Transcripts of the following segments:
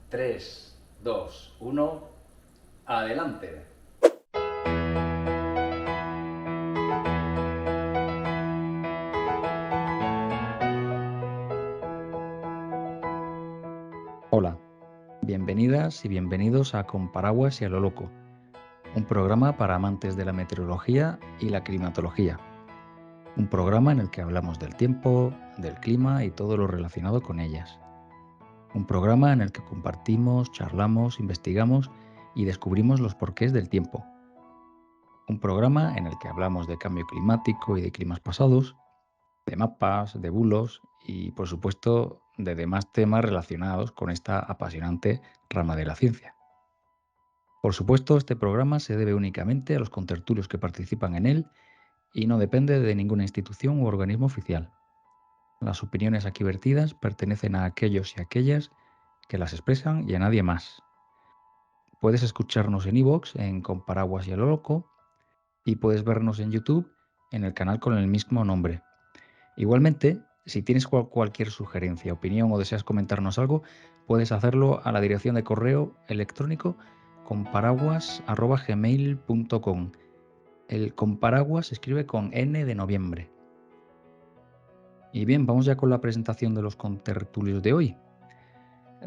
3, 2, 1, adelante. Hola, bienvenidas y bienvenidos a Con Paraguas y a lo Loco, un programa para amantes de la meteorología y la climatología. Un programa en el que hablamos del tiempo, del clima y todo lo relacionado con ellas. Un programa en el que compartimos, charlamos, investigamos y descubrimos los porqués del tiempo. Un programa en el que hablamos de cambio climático y de climas pasados, de mapas, de bulos y, por supuesto, de demás temas relacionados con esta apasionante rama de la ciencia. Por supuesto, este programa se debe únicamente a los contertulios que participan en él y no depende de ninguna institución u organismo oficial. Las opiniones aquí vertidas pertenecen a aquellos y aquellas que las expresan y a nadie más. Puedes escucharnos en iVoox, en Con Paraguas y a lo Loco, y puedes vernos en YouTube, en el canal con el mismo nombre. Igualmente, si tienes cualquier sugerencia, opinión o deseas comentarnos algo, puedes hacerlo a la dirección de correo electrónico comparaguas@gmail.com. El comparaguas se escribe con N de noviembre. Y bien, vamos ya con la presentación de los contertulios de hoy.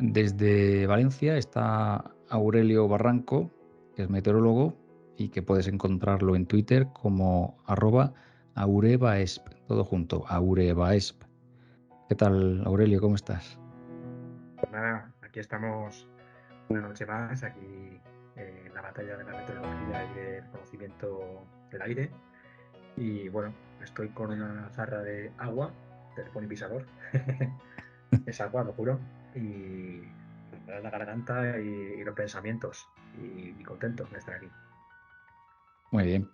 Desde Valencia está Aurelio Barranco, que es meteorólogo y que puedes encontrarlo en Twitter como @aurebaesp, todo junto, aurebaesp. ¿Qué tal, Aurelio? ¿Cómo estás? Pues nada, aquí estamos una noche más, aquí en la batalla de la meteorología y el conocimiento del aire. Y bueno, estoy con una jarra de agua, telefonipisador, es agua, lo juro, y me da la garganta y los pensamientos. Y contento de estar aquí. Muy bien.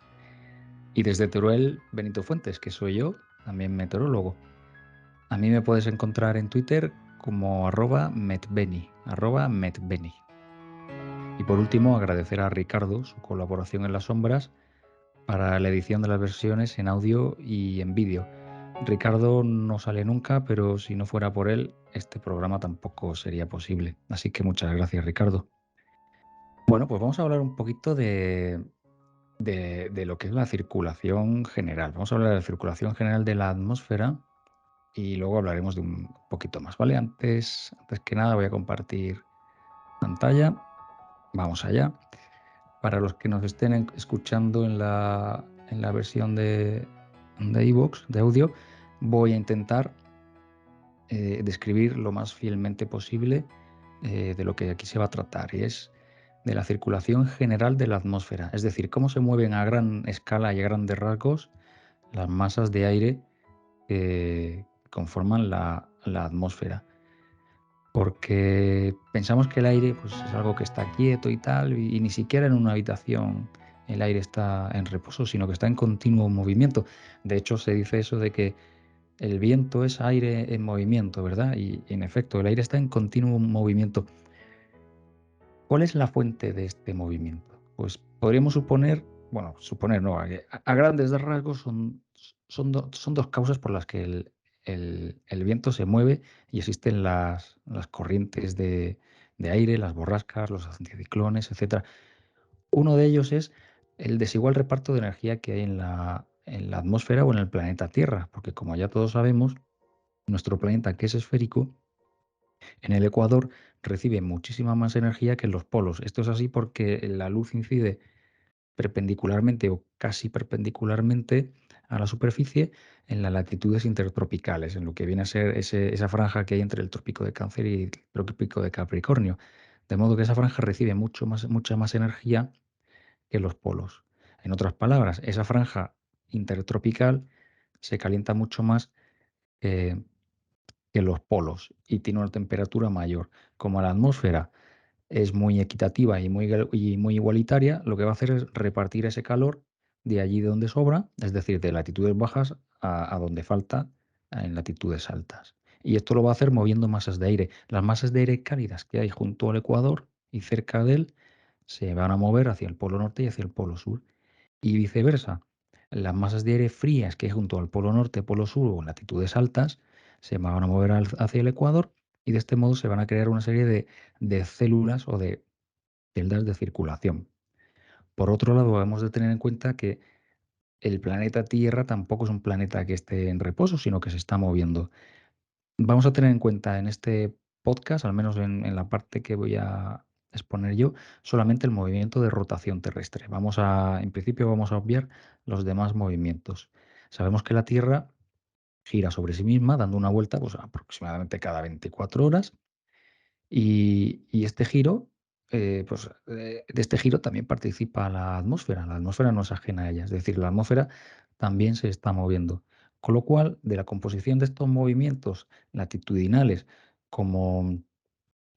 Y desde Teruel, Benito Fuentes, que soy yo, también meteorólogo. A mí me puedes encontrar en Twitter como @metbeni. Y por último, agradecer a Ricardo su colaboración en las sombras para la edición de las versiones en audio y en vídeo. Ricardo no sale nunca, pero si no fuera por él, este programa tampoco sería posible. Así que muchas gracias, Ricardo. Bueno, pues vamos a hablar un poquito de lo que es la circulación general. Vamos a hablar de la circulación general de la atmósfera y luego hablaremos de un poquito más, ¿vale? Antes que nada voy a compartir pantalla. Vamos allá. Para los que nos estén escuchando en la versión de iVoox, de audio, voy a intentar describir lo más fielmente posible de lo que aquí se va a tratar, y es de la circulación general de la atmósfera, es decir, cómo se mueven a gran escala y a grandes rasgos las masas de aire que conforman la atmósfera. Porque pensamos que el aire pues, es algo que está quieto y tal, y ni siquiera en una habitación el aire está en reposo, sino que está en continuo movimiento. De hecho, se dice eso de que el viento es aire en movimiento, ¿verdad? Y en efecto, el aire está en continuo movimiento. ¿Cuál es la fuente de este movimiento? Pues podríamos suponer, bueno, suponer no, a grandes rasgos son dos causas por las que el viento se mueve y existen las corrientes de aire, las borrascas, los anticiclones, etcétera. Uno de ellos es el desigual reparto de energía que hay en la atmósfera o en el planeta Tierra, porque como ya todos sabemos, nuestro planeta, que es esférico, en el ecuador recibe muchísima más energía que en los polos. Esto es así porque la luz incide perpendicularmente o casi perpendicularmente a la superficie en las latitudes intertropicales, en lo que viene a ser esa franja que hay entre el trópico de Cáncer y el trópico de Capricornio. De modo que esa franja recibe mucha más energía que los polos. En otras palabras, esa franja intertropical se calienta mucho más eh, que los polos y tiene una temperatura mayor. Como la atmósfera es muy equitativa y muy igualitaria, lo que va a hacer es repartir ese calor de allí donde sobra, es decir, de latitudes bajas a donde falta en latitudes altas. Y esto lo va a hacer moviendo masas de aire. Las masas de aire cálidas que hay junto al ecuador y cerca de él se van a mover hacia el polo norte y hacia el polo sur. Y viceversa. Las masas de aire frías que hay junto al polo norte, polo sur o en latitudes altas se van a mover hacia el ecuador y de este modo se van a crear una serie de células o de celdas de circulación. Por otro lado, hemos de tener en cuenta que el planeta Tierra tampoco es un planeta que esté en reposo, sino que se está moviendo. Vamos a tener en cuenta en este podcast, al menos en la parte que voy a exponer yo, solamente el movimiento de rotación terrestre. En principio vamos a obviar los demás movimientos. Sabemos que la Tierra gira sobre sí misma, dando una vuelta pues, aproximadamente cada 24 horas, y este giro, de este giro también participa la atmósfera. La atmósfera no es ajena a ella, es decir, la atmósfera también se está moviendo. Con lo cual, de la composición de estos movimientos latitudinales, como,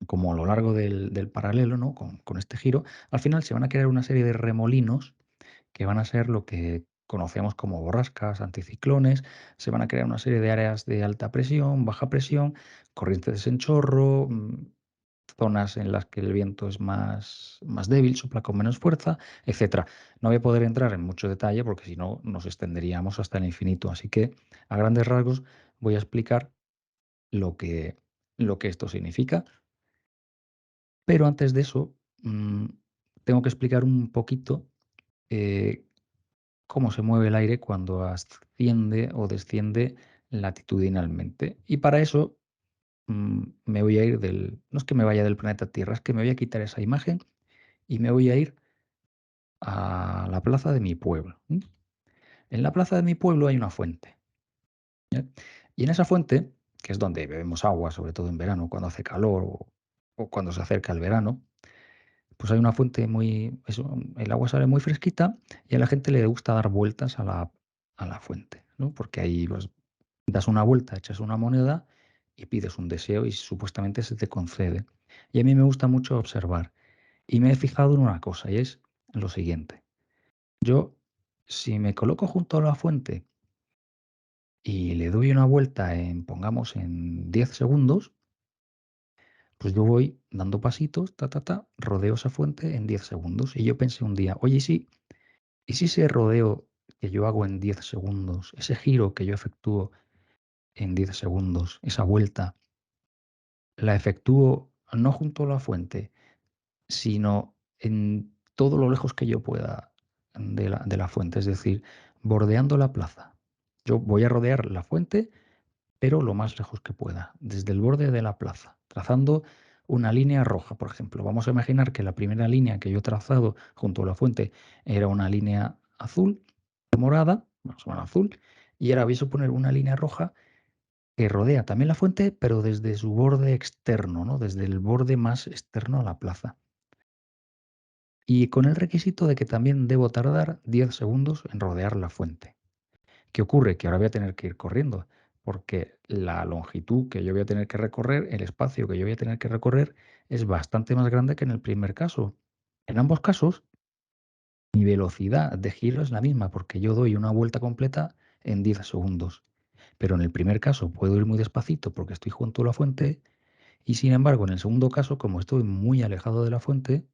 como a lo largo del paralelo, ¿no? Con este giro, al final se van a crear una serie de remolinos que van a ser lo que conocemos como borrascas, anticiclones, se van a crear una serie de áreas de alta presión, baja presión, corrientes en chorro, zonas en las que el viento es más débil, sopla con menos fuerza, etcétera. No voy a poder entrar en mucho detalle porque si no nos extenderíamos hasta el infinito. Así que a grandes rasgos voy a explicar lo que, lo que esto significa. Pero antes de eso, tengo que explicar un poquito eh, cómo se mueve el aire cuando asciende o desciende latitudinalmente. Y para eso me voy a ir no es que me vaya del planeta Tierra, es que me voy a quitar esa imagen y me voy a ir a la plaza de mi pueblo. En la plaza de mi pueblo hay una fuente. ¿Ya? Y en esa fuente, que es donde bebemos agua, sobre todo en verano, cuando hace calor o cuando se acerca el verano, pues hay una fuente el agua sale muy fresquita y a la gente le gusta dar vueltas a la fuente, ¿no? Porque ahí pues, das una vuelta, echas una moneda y pides un deseo y supuestamente se te concede. Y a mí me gusta mucho observar. Y me he fijado en una cosa y es lo siguiente. Yo, si me coloco junto a la fuente y le doy una vuelta pongamos, en 10 segundos, pues yo voy dando pasitos, rodeo esa fuente en 10 segundos. Y yo pensé un día, oye, ¿y si ese rodeo que yo hago en 10 segundos, ese giro que yo efectúo en 10 segundos, esa vuelta, la efectúo no junto a la fuente, sino en todo lo lejos que yo pueda de la fuente, es decir, bordeando la plaza? Yo voy a rodear la fuente, pero lo más lejos que pueda, desde el borde de la plaza, trazando una línea roja, por ejemplo. Vamos a imaginar que la primera línea que yo he trazado junto a la fuente era una línea azul, morada, más o menos azul, y ahora voy a suponer una línea roja que rodea también la fuente, pero desde su borde externo, ¿no? Desde el borde más externo a la plaza. Y con el requisito de que también debo tardar 10 segundos en rodear la fuente. ¿Qué ocurre? Que ahora voy a tener que ir corriendo, porque la longitud que yo voy a tener que recorrer, el espacio que yo voy a tener que recorrer, es bastante más grande que en el primer caso. En ambos casos, mi velocidad de giro es la misma, porque yo doy una vuelta completa en 10 segundos. Pero en el primer caso puedo ir muy despacito porque estoy junto a la fuente, y sin embargo, en el segundo caso, como estoy muy alejado de la fuente,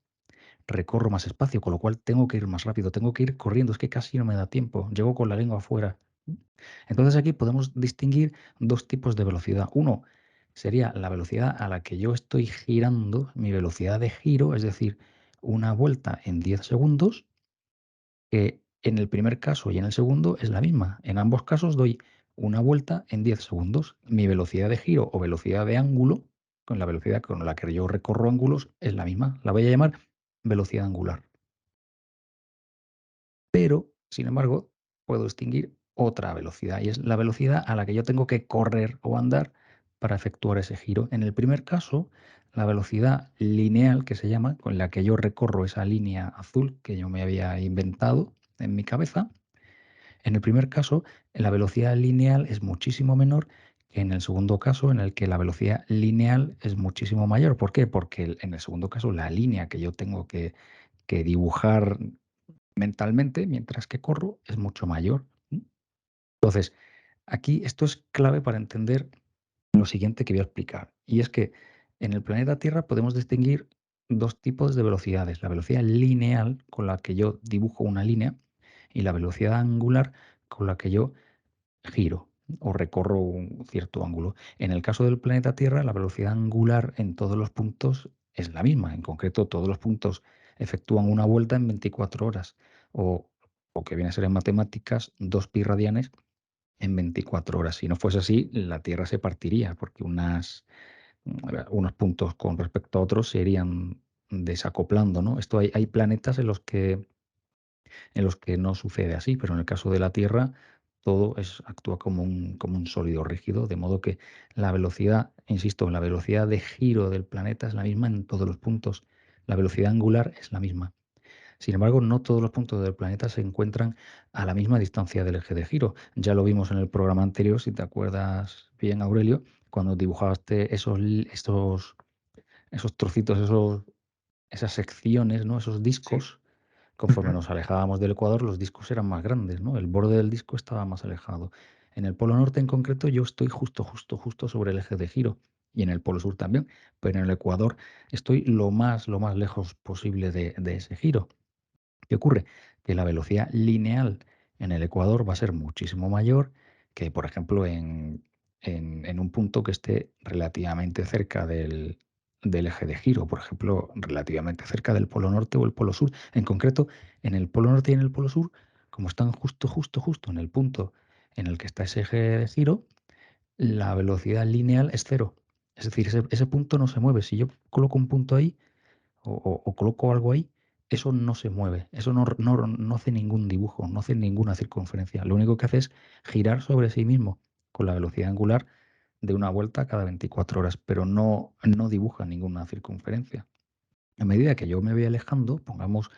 recorro más espacio, con lo cual tengo que ir más rápido, tengo que ir corriendo, es que casi no me da tiempo, llego con la lengua afuera. Entonces aquí podemos distinguir dos tipos de velocidad. Uno sería la velocidad a la que yo estoy girando, mi velocidad de giro, es decir, una vuelta en 10 segundos, que en el primer caso y en el segundo es la misma. En ambos casos doy una vuelta en 10 segundos. Mi velocidad de giro o velocidad de ángulo, con la velocidad con la que yo recorro ángulos, es la misma. La voy a llamar velocidad angular. Pero, sin embargo, puedo distinguir otra velocidad y es la velocidad a la que yo tengo que correr o andar para efectuar ese giro. En el primer caso, la velocidad lineal, que se llama, con la que yo recorro esa línea azul que yo me había inventado en mi cabeza, en el primer caso, la velocidad lineal es muchísimo menor que en el segundo caso, en el que la velocidad lineal es muchísimo mayor. ¿Por qué? Porque en el segundo caso, la línea que yo tengo que dibujar mentalmente, mientras que corro, es mucho mayor. Entonces, aquí esto es clave para entender lo siguiente que voy a explicar. Y es que en el planeta Tierra podemos distinguir dos tipos de velocidades. La velocidad lineal, con la que yo dibujo una línea, y la velocidad angular, con la que yo giro. o recorro un cierto ángulo. En el caso del planeta Tierra, la velocidad angular en todos los puntos es la misma. En concreto, todos los puntos efectúan una vuelta en 24 horas, o, o que viene a ser en matemáticas, 2 pi radianes en 24 horas. Si no fuese así, la Tierra se partiría, porque unos puntos con respecto a otros se irían desacoplando, ¿no? Esto hay planetas en los que no sucede así, pero en el caso de la Tierra todo actúa como un sólido rígido, de modo que la velocidad, insisto, la velocidad de giro del planeta es la misma en todos los puntos, la velocidad angular es la misma. Sin embargo, no todos los puntos del planeta se encuentran a la misma distancia del eje de giro. Ya lo vimos en el programa anterior, si te acuerdas bien, Aurelio, cuando dibujaste esos trocitos, esas secciones, ¿no? Esos Sí. discos. Conforme Ujú. nos alejábamos del Ecuador, los discos eran más grandes, ¿no? El borde del disco estaba más alejado. En el Polo Norte en concreto yo estoy justo sobre el eje de giro y en el Polo Sur también, pero en el Ecuador estoy lo más lejos posible de ese giro. ¿Qué ocurre? Que la velocidad lineal en el ecuador va a ser muchísimo mayor que, por ejemplo, en un punto que esté relativamente cerca del eje de giro, por ejemplo, relativamente cerca del polo norte o el polo sur. En concreto, en el polo norte y en el polo sur, como están justo en el punto en el que está ese eje de giro, la velocidad lineal es cero. Es decir, ese punto no se mueve. Si yo coloco un punto ahí, o coloco algo ahí, eso no se mueve, eso no hace ningún dibujo, no hace ninguna circunferencia. Lo único que hace es girar sobre sí mismo con la velocidad angular de una vuelta cada 24 horas, pero no dibuja ninguna circunferencia. A medida que yo me voy alejando, pongamos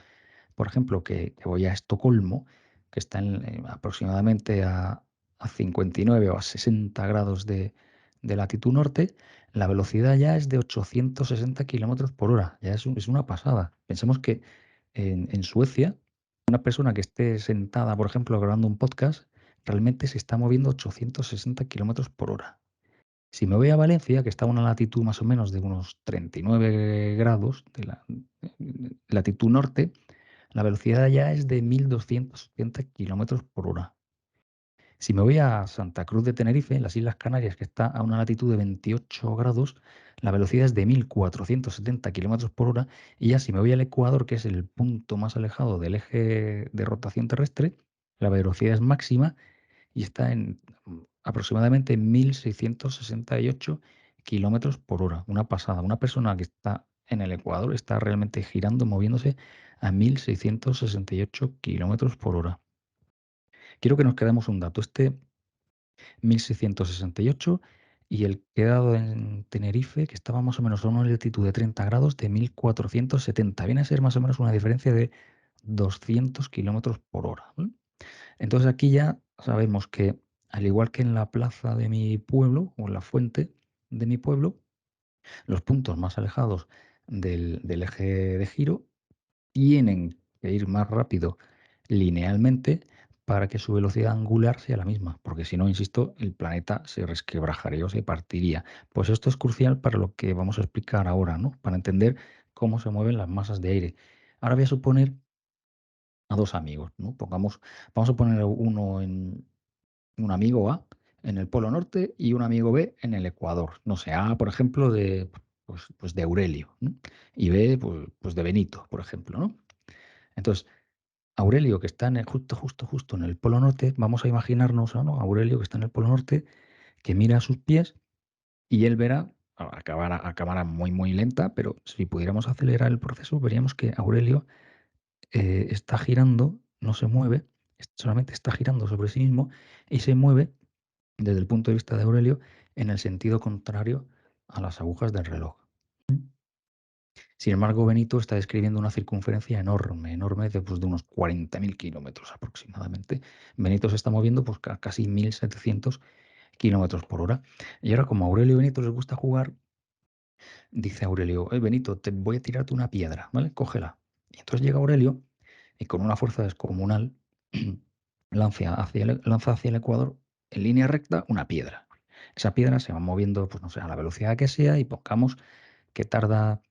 por ejemplo, que voy a Estocolmo, que está aproximadamente a 59 o a 60 grados de latitud norte, la velocidad ya es de 860 kilómetros por hora. Ya es una pasada. Pensemos que en Suecia, una persona que esté sentada, por ejemplo, grabando un podcast, realmente se está moviendo 860 kilómetros por hora. Si me voy a Valencia, que está a una latitud más o menos de unos 39 grados de la latitud norte, la velocidad ya es de 1270 kilómetros por hora. Si me voy a Santa Cruz de Tenerife, en las Islas Canarias, que está a una latitud de 28 grados, la velocidad es de 1470 kilómetros por hora. Y ya si me voy al Ecuador, que es el punto más alejado del eje de rotación terrestre, la velocidad es máxima y está en aproximadamente 1668 kilómetros por hora. Una pasada. Una persona que está en el Ecuador está realmente girando, moviéndose a 1668 kilómetros por hora. Quiero que nos quedemos un dato. Este 1668 y el que he dado en Tenerife, que estaba más o menos a una latitud de 30 grados, de 1470. Viene a ser más o menos una diferencia de 200 kilómetros por hora. ¿Vale? Entonces aquí ya sabemos que, al igual que en la plaza de mi pueblo o en la fuente de mi pueblo, los puntos más alejados del eje de giro tienen que ir más rápido linealmente para que su velocidad angular sea la misma, porque si no, insisto, el planeta se resquebrajaría o se partiría. Pues esto es crucial para lo que vamos a explicar ahora, ¿no? Para entender cómo se mueven las masas de aire. Ahora voy a suponer a dos amigos, ¿no? Vamos a poner un amigo A en el Polo Norte y un amigo B en el Ecuador. No sé, A, por ejemplo, pues de Aurelio, ¿no? Y B, pues de Benito, por ejemplo, ¿no? Entonces, Aurelio, que está justo en el Polo Norte, vamos a imaginarnos, ¿no? Aurelio, que está en el Polo Norte, que mira a sus pies y él verá, a cámara muy lenta, pero si pudiéramos acelerar el proceso, veríamos que Aurelio está girando, no se mueve, solamente está girando sobre sí mismo y se mueve desde el punto de vista de Aurelio en el sentido contrario a las agujas del reloj. Sin embargo, Benito está describiendo una circunferencia enorme, de unos 40.000 kilómetros aproximadamente. Benito se está moviendo pues, casi 1.700 kilómetros por hora. Y ahora, como a Aurelio y Benito les gusta jugar, dice Aurelio, Benito, te voy a tirarte una piedra, ¿vale? Cógela. Y entonces llega Aurelio y con una fuerza descomunal lanza hacia el Ecuador en línea recta una piedra. Esa piedra se va moviendo, pues no sé, a la velocidad que sea y pongamos que tarda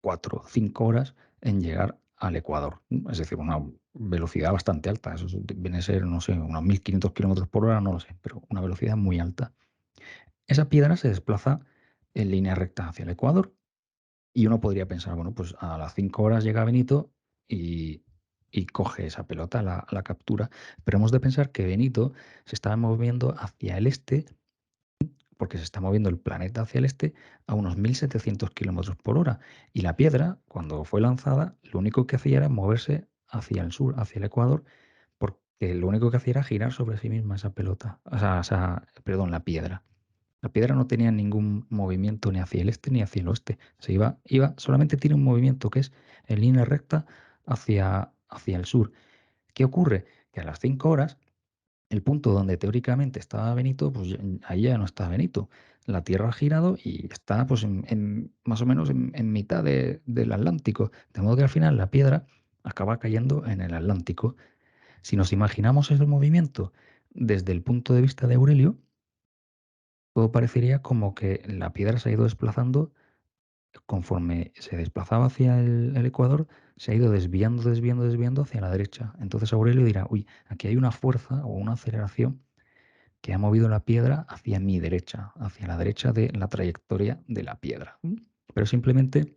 4 o 5 horas en llegar al ecuador. Es decir, una velocidad bastante alta. Eso viene a ser, no sé, unos 1500 kilómetros por hora, no lo sé, pero una velocidad muy alta. Esa piedra se desplaza en línea recta hacia el ecuador y uno podría pensar, bueno, pues a las 5 horas llega Benito y coge esa pelota, la captura, pero hemos de pensar que Benito se está moviendo hacia el este, porque se está moviendo el planeta hacia el este a unos 1700 kilómetros por hora. Y la piedra, cuando fue lanzada, lo único que hacía era moverse hacia el sur, hacia el ecuador, porque lo único que hacía era girar sobre sí misma esa pelota, perdón, la piedra. La piedra no tenía ningún movimiento ni hacia el este ni hacia el oeste. Solamente tiene un movimiento que es en línea recta hacia el sur. ¿Qué ocurre? Que a las 5 horas, el punto donde teóricamente estaba Benito, pues ahí ya no está Benito. La Tierra ha girado y está pues más o menos en mitad del Atlántico. De modo que al final la piedra acaba cayendo en el Atlántico. Si nos imaginamos ese movimiento desde el punto de vista de Aurelio, todo parecería como que la piedra se ha ido desplazando conforme se desplazaba hacia el ecuador, se ha ido desviando, desviando, desviando hacia la derecha. Entonces Aurelio dirá, uy, aquí hay una fuerza o una aceleración que ha movido la piedra hacia mi derecha, hacia la derecha de la trayectoria de la piedra. Pero simplemente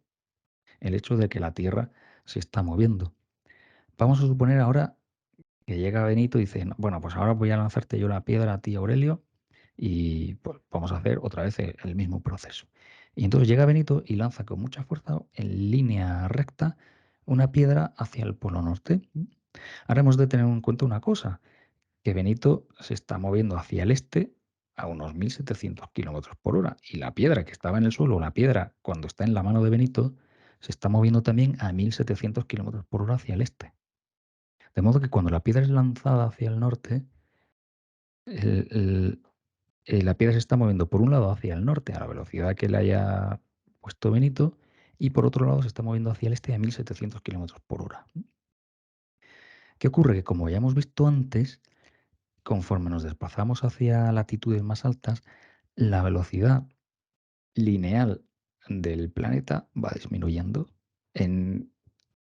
el hecho de que la Tierra se está moviendo. Vamos a suponer ahora que llega Benito y dice, "No, bueno, pues ahora voy a lanzarte yo la piedra a ti, Aurelio, y pues vamos a hacer otra vez el mismo proceso". Y entonces llega Benito y lanza con mucha fuerza en línea recta una piedra hacia el polo norte. Ahora hemos de tener en cuenta una cosa, que Benito se está moviendo hacia el este a unos 1700 kilómetros por hora y la piedra que estaba en el suelo, la piedra cuando está en la mano de Benito, se está moviendo también a 1700 kilómetros por hora hacia el este. De modo que cuando la piedra es lanzada hacia el norte, el- el- la piedra se está moviendo por un lado hacia el norte a la velocidad que le haya puesto Benito y por otro lado se está moviendo hacia el este a 1700 kilómetros por hora. ¿Qué ocurre? Que como ya hemos visto antes, conforme nos desplazamos hacia latitudes más altas, la velocidad lineal del planeta va disminuyendo, en-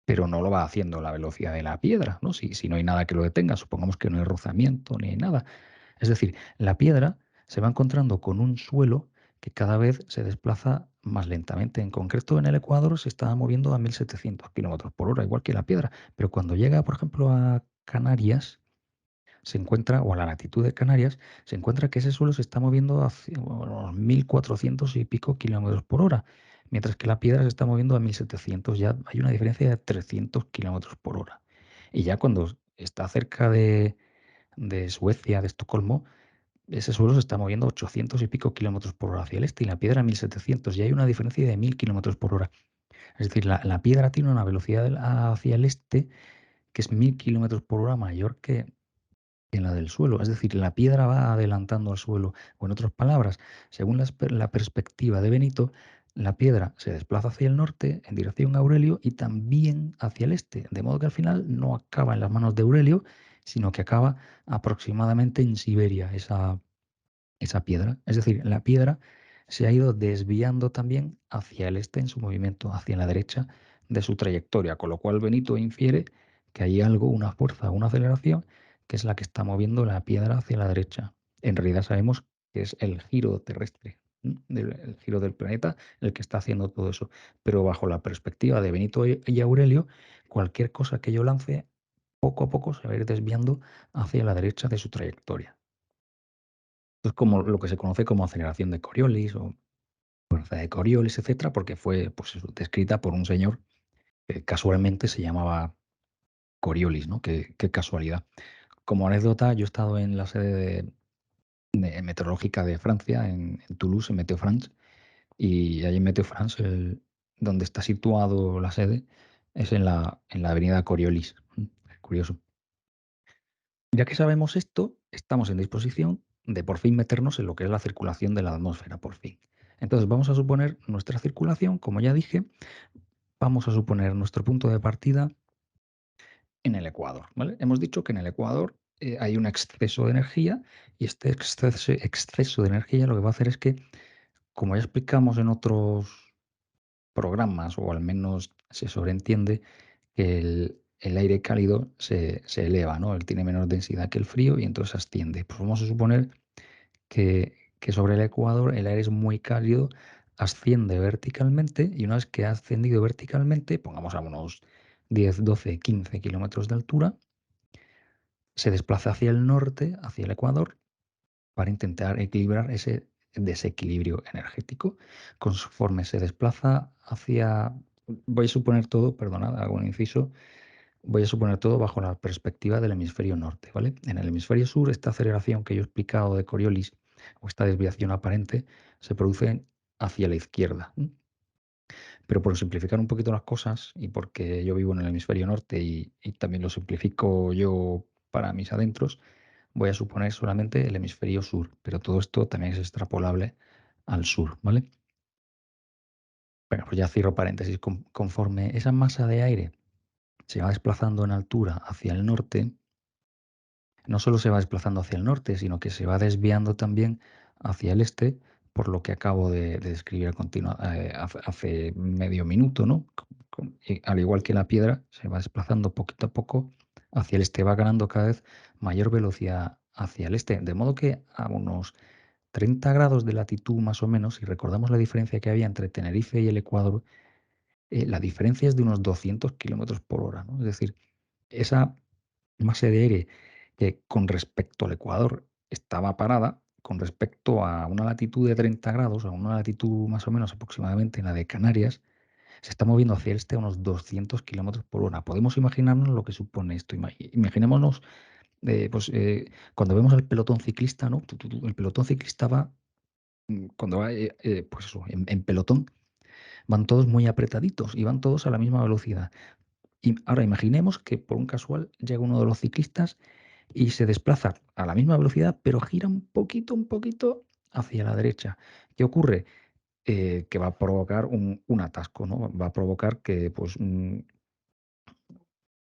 pero no lo va haciendo la velocidad de la piedra, ¿no? Si no hay nada que lo detenga, supongamos que no hay rozamiento ni hay nada. Es decir, la piedra se va encontrando con un suelo que cada vez se desplaza más lentamente. En concreto, en el Ecuador se está moviendo a 1700 kilómetros por hora, igual que la piedra. Pero cuando llega, por ejemplo, a Canarias, se encuentra, o a la latitud de Canarias, se encuentra que ese suelo se está moviendo a unos 1400 y pico kilómetros por hora, mientras que la piedra se está moviendo a 1700. Ya hay una diferencia de 300 kilómetros por hora. Y ya cuando está cerca de Suecia, de Estocolmo, ese suelo se está moviendo 800 y pico kilómetros por hora hacia el este y la piedra a 1700. Y hay una diferencia de 1000 kilómetros por hora. Es decir, la piedra tiene una velocidad hacia el este que es 1000 kilómetros por hora mayor que en la del suelo. Es decir, la piedra va adelantando al suelo. O en otras palabras, según la perspectiva de Benito, la piedra se desplaza hacia el norte en dirección a Aurelio y también hacia el este. De modo que al final no acaba en las manos de Aurelio, sino que acaba aproximadamente en Siberia, esa piedra. Es decir, la piedra se ha ido desviando también hacia el este en su movimiento, hacia la derecha de su trayectoria, con lo cual Benito infiere que hay algo, una fuerza, una aceleración, que es la que está moviendo la piedra hacia la derecha. En realidad sabemos que es el giro terrestre, el giro del planeta, el que está haciendo todo eso. Pero bajo la perspectiva de Benito y Aurelio, cualquier cosa que yo lance, poco a poco se va a ir desviando hacia la derecha de su trayectoria. Es como lo que se conoce como aceleración de Coriolis o fuerza de Coriolis, etcétera, porque fue pues eso, descrita por un señor que casualmente se llamaba Coriolis, ¿no? Qué casualidad. Como anécdota, yo he estado en la sede meteorológica de Francia, en Toulouse, en Meteo France, y allí en Meteo France, donde está situado la sede, es en la avenida Coriolis. Curioso. Ya que sabemos esto, estamos en disposición de por fin meternos en lo que es la circulación de la atmósfera, por fin. Entonces vamos a suponer nuestra circulación, como ya dije, vamos a suponer nuestro punto de partida en el ecuador, ¿vale? Hemos dicho que en el ecuador hay un exceso de energía y este exceso de energía lo que va a hacer es que, como ya explicamos en otros programas, o al menos se sobreentiende, que el aire cálido se eleva, ¿no? Él tiene menor densidad que el frío y entonces asciende. Pues vamos a suponer que sobre el ecuador el aire es muy cálido, asciende verticalmente y una vez que ha ascendido verticalmente, pongamos a unos 10, 12, 15 kilómetros de altura, se desplaza hacia el norte, hacia el ecuador, para intentar equilibrar ese desequilibrio energético. Conforme se desplaza hacia, voy a suponer todo, perdonad, hago un inciso, voy a suponer todo bajo la perspectiva del hemisferio norte, ¿vale? En el hemisferio sur, esta aceleración que yo he explicado de Coriolis, o esta desviación aparente, se produce hacia la izquierda. Pero por simplificar un poquito las cosas, y porque yo vivo en el hemisferio norte y también lo simplifico yo para mis adentros, voy a suponer solamente el hemisferio sur, pero todo esto también es extrapolable al sur, ¿vale? Bueno, pues ya cierro paréntesis. Conforme esa masa de aire se va desplazando en altura hacia el norte, no solo se va desplazando hacia el norte, sino que se va desviando también hacia el este, por lo que acabo de describir hace medio minuto, ¿no? Y al igual que la piedra, se va desplazando poquito a poco hacia el este, va ganando cada vez mayor velocidad hacia el este, de modo que a unos 30 grados de latitud más o menos, si recordamos la diferencia que había entre Tenerife y el Ecuador, la diferencia es de unos 200 kilómetros por hora, ¿no? Es decir, esa masa de aire que con respecto al Ecuador estaba parada, con respecto a una latitud de 30 grados, a una latitud más o menos aproximadamente en la de Canarias, se está moviendo hacia el este a unos 200 kilómetros por hora. Podemos imaginarnos lo que supone esto. Imaginémonos, pues, cuando vemos al pelotón ciclista, ¿no? El pelotón ciclista va, cuando va, pues eso, en pelotón, van todos muy apretaditos y van todos a la misma velocidad. Y ahora imaginemos que por un casual llega uno de los ciclistas y se desplaza a la misma velocidad, pero gira un poquito hacia la derecha. ¿Qué ocurre? Que va a provocar un atasco, ¿no? Va a provocar que, pues,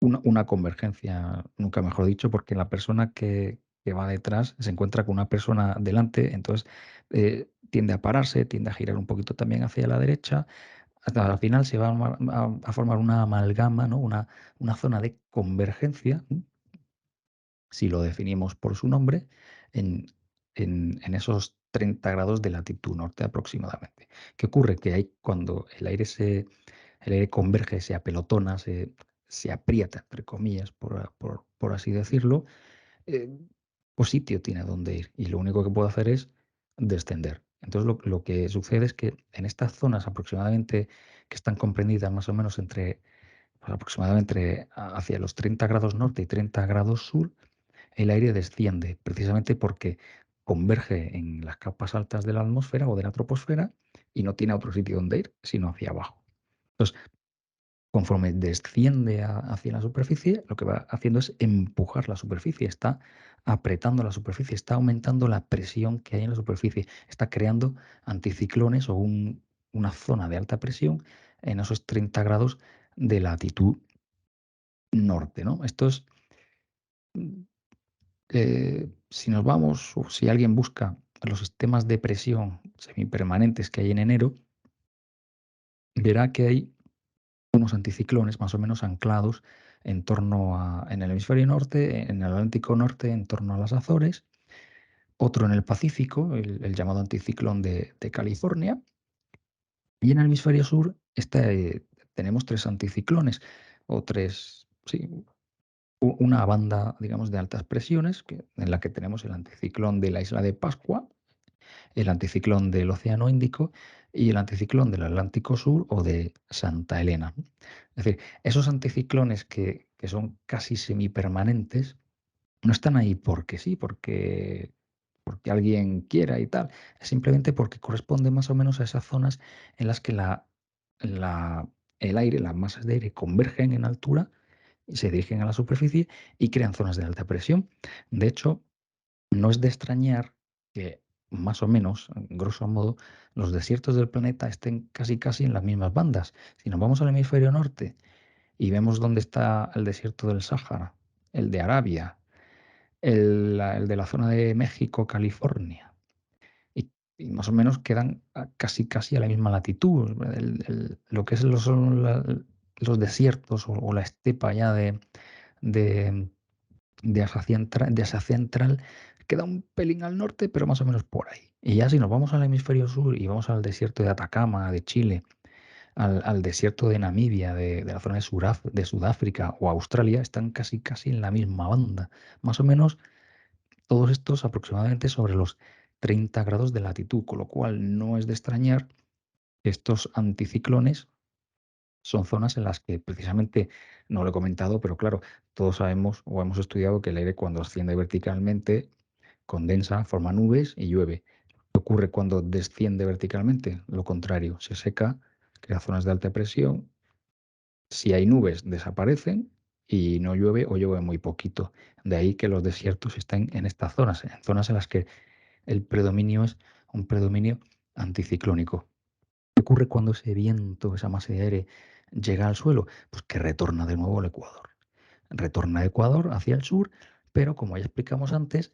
una convergencia, nunca mejor dicho, porque la persona que va detrás se encuentra con una persona delante, entonces tiende a pararse, tiende a girar un poquito también hacia la derecha, hasta al final se va a formar una amalgama, ¿no? Una zona de convergencia, si lo definimos por su nombre, en, en esos 30 grados de latitud norte aproximadamente. ¿Qué ocurre? Que ahí cuando el aire converge, se apelotona, se aprieta, entre comillas, por así decirlo, eh, pues sitio tiene donde ir y lo único que puede hacer es descender. Entonces lo que sucede es que en estas zonas aproximadamente que están comprendidas más o menos pues aproximadamente hacia los 30 grados norte y 30 grados sur, el aire desciende precisamente porque converge en las capas altas de la atmósfera o de la troposfera y no tiene otro sitio donde ir, sino hacia abajo. Entonces, conforme desciende hacia la superficie, lo que va haciendo es empujar la superficie, está apretando la superficie, está aumentando la presión que hay en la superficie, está creando anticiclones o una zona de alta presión en esos 30 grados de latitud norte, ¿no? Esto es, si nos vamos o si alguien busca los sistemas de presión semipermanentes que hay en enero, verá que hay unos anticiclones más o menos anclados en el hemisferio norte, en el Atlántico Norte, en torno a las Azores, otro en el Pacífico, el llamado anticiclón de California, y en el hemisferio sur tenemos tres anticiclones, o tres, sí, una banda, digamos, de altas presiones, en la que tenemos el anticiclón de la isla de Pascua, el anticiclón del Océano Índico y el anticiclón del Atlántico Sur o de Santa Elena. Es decir, esos anticiclones que son casi semipermanentes no están ahí porque sí, porque alguien quiera y tal, es simplemente porque corresponden más o menos a esas zonas en las que el aire, las masas de aire convergen en altura y se dirigen a la superficie y crean zonas de alta presión. De hecho, no es de extrañar que más o menos, grosso modo, los desiertos del planeta estén casi casi en las mismas bandas. Si nos vamos al hemisferio norte y vemos dónde está el desierto del Sáhara, el de Arabia, el de la zona de México, California, y más o menos quedan casi casi a la misma latitud. Lo que es los desiertos o la estepa ya de, de Asia Central queda un pelín al norte, pero más o menos por ahí. Y ya si nos vamos al hemisferio sur y vamos al desierto de Atacama, de Chile, al desierto de Namibia, de la zona de Sudáfrica o Australia, están casi en la misma banda. Más o menos todos estos aproximadamente sobre los 30 grados de latitud, con lo cual no es de extrañar que estos anticiclones son zonas en las que precisamente, no lo he comentado, pero claro, todos sabemos o hemos estudiado que el aire cuando asciende verticalmente condensa, forma nubes y llueve. ¿Qué ocurre cuando desciende verticalmente? Lo contrario, se seca, crea zonas de alta presión. Si hay nubes, desaparecen y no llueve o llueve muy poquito. De ahí que los desiertos estén en estas zonas, en zonas en las que el predominio es un predominio anticiclónico. ¿Qué ocurre cuando ese viento, esa masa de aire llega al suelo? Pues que retorna de nuevo al ecuador. Retorna al ecuador hacia el sur, pero como ya explicamos antes,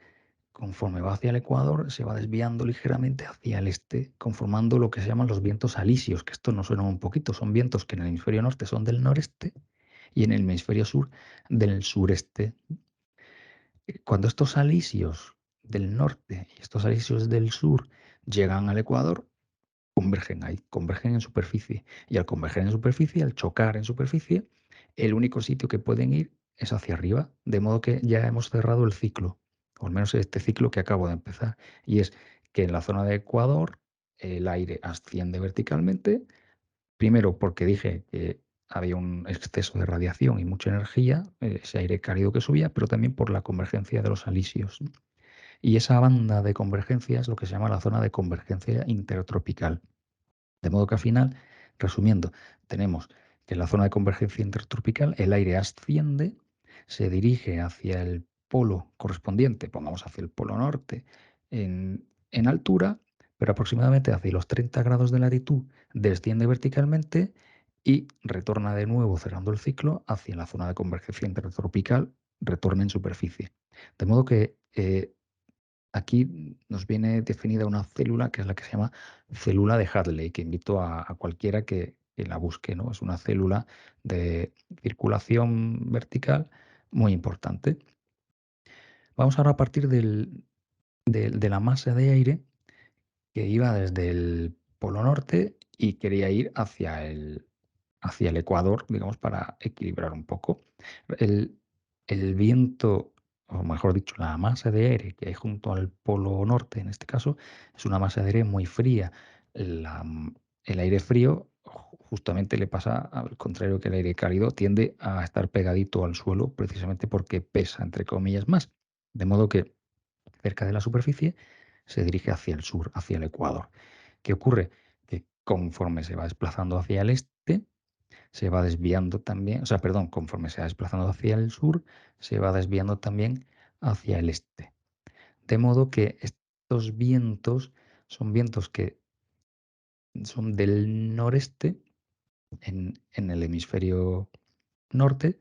conforme va hacia el ecuador, se va desviando ligeramente hacia el este, conformando lo que se llaman los vientos alisios, que esto nos suena un poquito, son vientos que en el hemisferio norte son del noreste y en el hemisferio sur del sureste. Cuando estos alisios del norte y estos alisios del sur llegan al ecuador, convergen ahí, convergen en superficie. Y al converger en superficie, al chocar en superficie, el único sitio que pueden ir es hacia arriba, de modo que ya hemos cerrado el ciclo, o al menos este ciclo que acabo de empezar, y es que en la zona de Ecuador el aire asciende verticalmente, primero porque dije que había un exceso de radiación y mucha energía, ese aire cálido que subía, pero también por la convergencia de los alisios. Y esa banda de convergencia es lo que se llama la zona de convergencia intertropical. De modo que al final, resumiendo, tenemos que en la zona de convergencia intertropical el aire asciende, se dirige hacia el polo correspondiente, pongamos hacia el polo norte en altura, pero aproximadamente hacia los 30 grados de latitud desciende verticalmente y retorna de nuevo, cerrando el ciclo, hacia la zona de convergencia intertropical, retorna en superficie. De modo que aquí nos viene definida una célula que es la que se llama célula de Hadley, que invito a cualquiera que la busque, ¿no? Es una célula de circulación vertical muy importante. Vamos ahora a partir de la masa de aire que iba desde el polo norte y quería ir hacia el ecuador, digamos, para equilibrar un poco. El, el viento, o mejor dicho, la masa de aire que hay junto al polo norte, en este caso, es una masa de aire muy fría. El aire frío justamente le pasa al contrario que el aire cálido, tiende a estar pegadito al suelo precisamente porque pesa, entre comillas, más. De modo que cerca de la superficie se dirige hacia el sur, hacia el ecuador. ¿Qué ocurre? Que conforme se va desplazando hacia el este, se va desviando también, o sea, perdón, conforme se va desplazando hacia el sur, se va desviando también hacia el este. De modo que estos vientos son vientos que son del noreste en el hemisferio norte,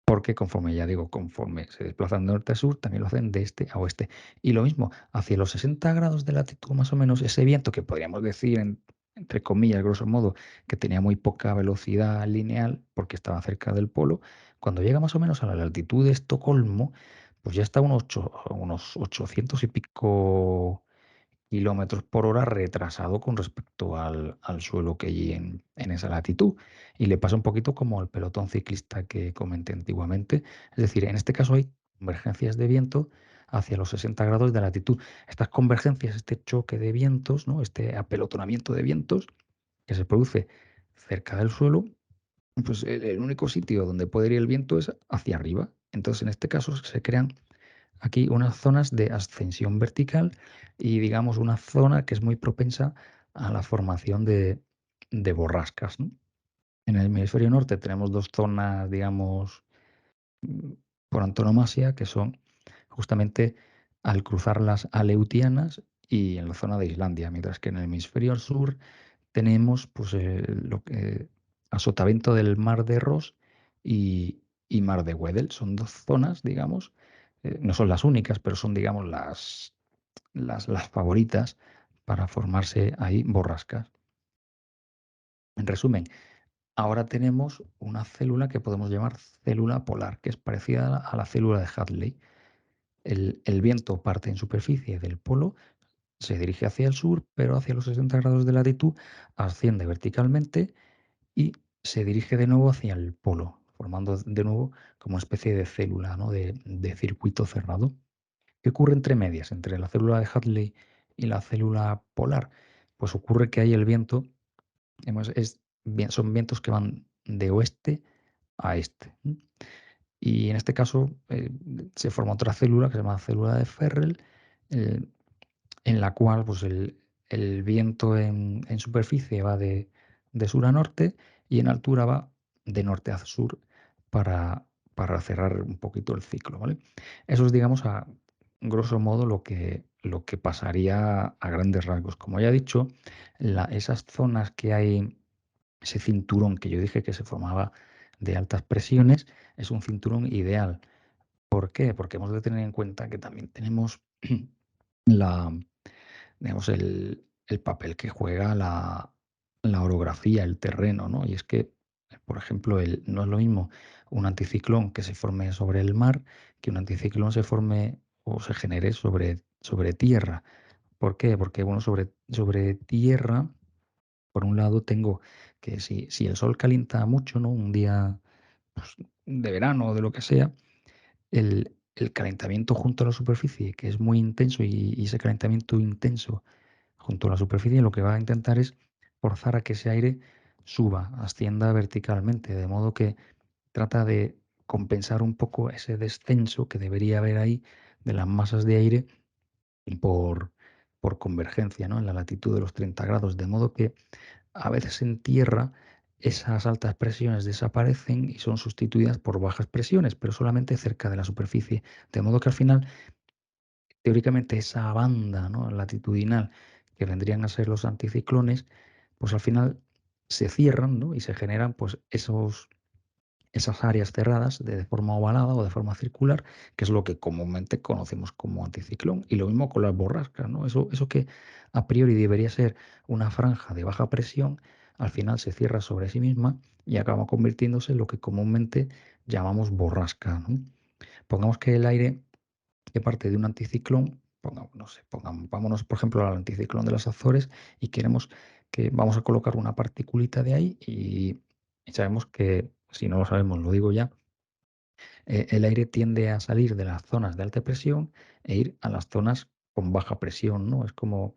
porque conforme, ya digo, conforme se desplazan de norte a sur, también lo hacen de este a oeste. Y lo mismo, hacia los 60 grados de latitud más o menos, ese viento que podríamos decir, entre comillas, grosso modo, que tenía muy poca velocidad lineal porque estaba cerca del polo, cuando llega más o menos a la latitud de Estocolmo, pues ya está unos 800 y pico kilómetros por hora retrasado con respecto al suelo que hay en esa latitud. Y le pasa un poquito como al pelotón ciclista que comenté antiguamente. Es decir, en este caso hay convergencias de viento hacia los 60 grados de latitud. Estas convergencias, este choque de vientos, ¿no? Este apelotonamiento de vientos que se produce cerca del suelo, pues el único sitio donde puede ir el viento es hacia arriba. Entonces, en este caso se crean aquí unas zonas de ascensión vertical y digamos una zona que es muy propensa a la formación de borrascas, ¿no? En el hemisferio norte tenemos dos zonas, digamos, mm, por antonomasia, que son justamente al cruzar las Aleutianas y en la zona de Islandia, mientras que en el hemisferio sur tenemos pues, lo que, a sotavento del Mar de Ross y Mar de Weddell. Son dos zonas, digamos, no son las únicas, pero son, digamos, las favoritas para formarse ahí borrascas. En resumen, ahora tenemos una célula que podemos llamar célula polar, que es parecida a la célula de Hadley. El viento parte en superficie del polo, se dirige hacia el sur, pero hacia los 60 grados de latitud asciende verticalmente y se dirige de nuevo hacia el polo, formando de nuevo como una especie de célula, ¿no? de circuito cerrado. ¿Qué ocurre entre medias, entre la célula de Hadley y la célula polar? Pues ocurre que ahí el viento son vientos que van de oeste a este. Y en este caso se forma otra célula que se llama célula de Ferrel, eh, en la cual pues, el viento en superficie va de sur a norte y en altura va de norte a sur para, para cerrar un poquito el ciclo, ¿vale? Eso es, digamos, a grosso modo lo que pasaría a grandes rasgos. Como ya he dicho, esas zonas que hay, ese cinturón que yo dije que se formaba de altas presiones, es un cinturón ideal. ¿Por qué? Porque hemos de tener en cuenta que también tenemos la, digamos, el papel que juega la orografía, el terreno, ¿no? Y es que, por ejemplo, no es lo mismo un anticiclón que se forme sobre el mar que un anticiclón se forme o se genere sobre tierra. ¿Por qué? Porque, bueno, sobre tierra, por un lado, tengo que si el sol calienta mucho, ¿no? Un día pues, de verano o de lo que sea, el calentamiento junto a la superficie, que es muy intenso, y ese calentamiento intenso junto a la superficie lo que va a intentar es forzar a que ese aire suba, ascienda verticalmente, de modo que trata de compensar un poco ese descenso que debería haber ahí de las masas de aire por, por convergencia, ¿no? En la latitud de los 30 grados, de modo que a veces en tierra esas altas presiones desaparecen y son sustituidas por bajas presiones, pero solamente cerca de la superficie, de modo que al final teóricamente esa banda, ¿no? latitudinal que vendrían a ser los anticiclones, pues al final se cierran, ¿no? Y se generan pues esas áreas cerradas de forma ovalada o de forma circular, que es lo que comúnmente conocemos como anticiclón. Y lo mismo con las borrascas, ¿no? Eso que a priori debería ser una franja de baja presión, al final se cierra sobre sí misma y acaba convirtiéndose en lo que comúnmente llamamos borrasca, ¿no? Pongamos que el aire que parte de un anticiclón, no sé, vámonos por ejemplo al anticiclón de las Azores y queremos que vamos a colocar una particulita de ahí y sabemos que, si no lo sabemos, lo digo ya, el aire tiende a salir de las zonas de alta presión e ir a las zonas con baja presión, ¿no? Es como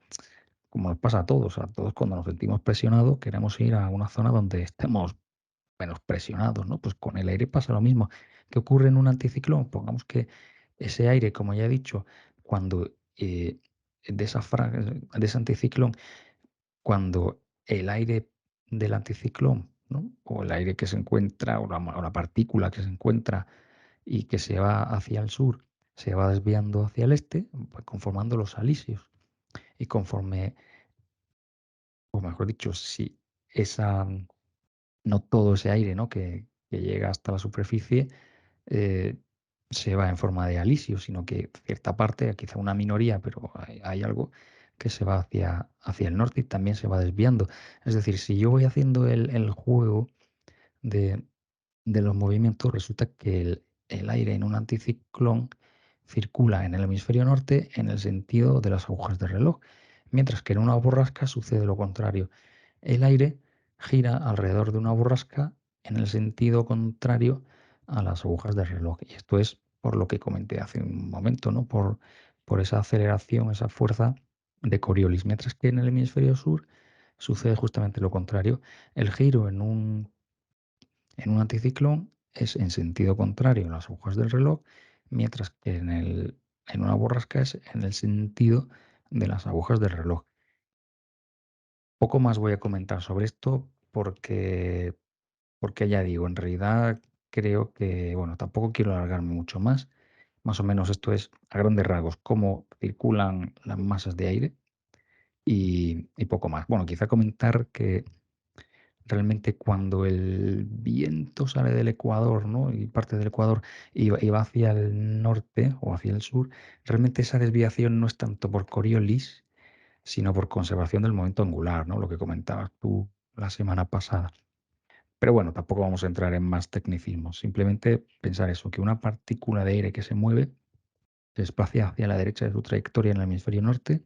nos pasa a todos, cuando nos sentimos presionados queremos ir a una zona donde estemos menos presionados, ¿no? Pues con el aire pasa lo mismo. ¿Qué ocurre en un anticiclón? Pongamos que ese aire, como ya he dicho, cuando de ese anticiclón, cuando el aire del anticiclón, ¿no? O el aire que se encuentra, o la partícula que se encuentra y que se va hacia el sur, se va desviando hacia el este, pues conformando los alisios. Y conforme, o mejor dicho, si esa, no todo ese aire, ¿no? que llega hasta la superficie eh, se va en forma de alisio, sino que cierta parte, quizá una minoría, pero hay algo que se va hacia el norte y también se va desviando. Es decir, si yo voy haciendo el juego de, de los movimientos, resulta que el aire en un anticiclón circula en el hemisferio norte en el sentido de las agujas del reloj, mientras que en una borrasca sucede lo contrario. El aire gira alrededor de una borrasca en el sentido contrario a las agujas del reloj. Y esto es por lo que comenté hace un momento, ¿no? Por esa aceleración, esa fuerza de Coriolis. Mientras que en el hemisferio sur sucede justamente lo contrario. El giro en un anticiclón es en sentido contrario a las agujas del reloj, mientras que en una borrasca es en el sentido de las agujas del reloj. Poco más voy a comentar sobre esto porque ya digo, en realidad creo que, bueno, tampoco quiero alargarme mucho más. Más o menos esto es a grandes rasgos cómo circulan las masas de aire y poco más. Bueno, quizá comentar que realmente cuando el viento sale del Ecuador, ¿no? Y parte del Ecuador y va hacia el norte o hacia el sur, realmente esa desviación no es tanto por Coriolis, sino por conservación del momento angular, ¿no? Lo que comentabas tú la semana pasada. Pero bueno, tampoco vamos a entrar en más tecnicismos. Simplemente pensar eso, que una partícula de aire que se mueve se desplaza hacia la derecha de su trayectoria en el hemisferio norte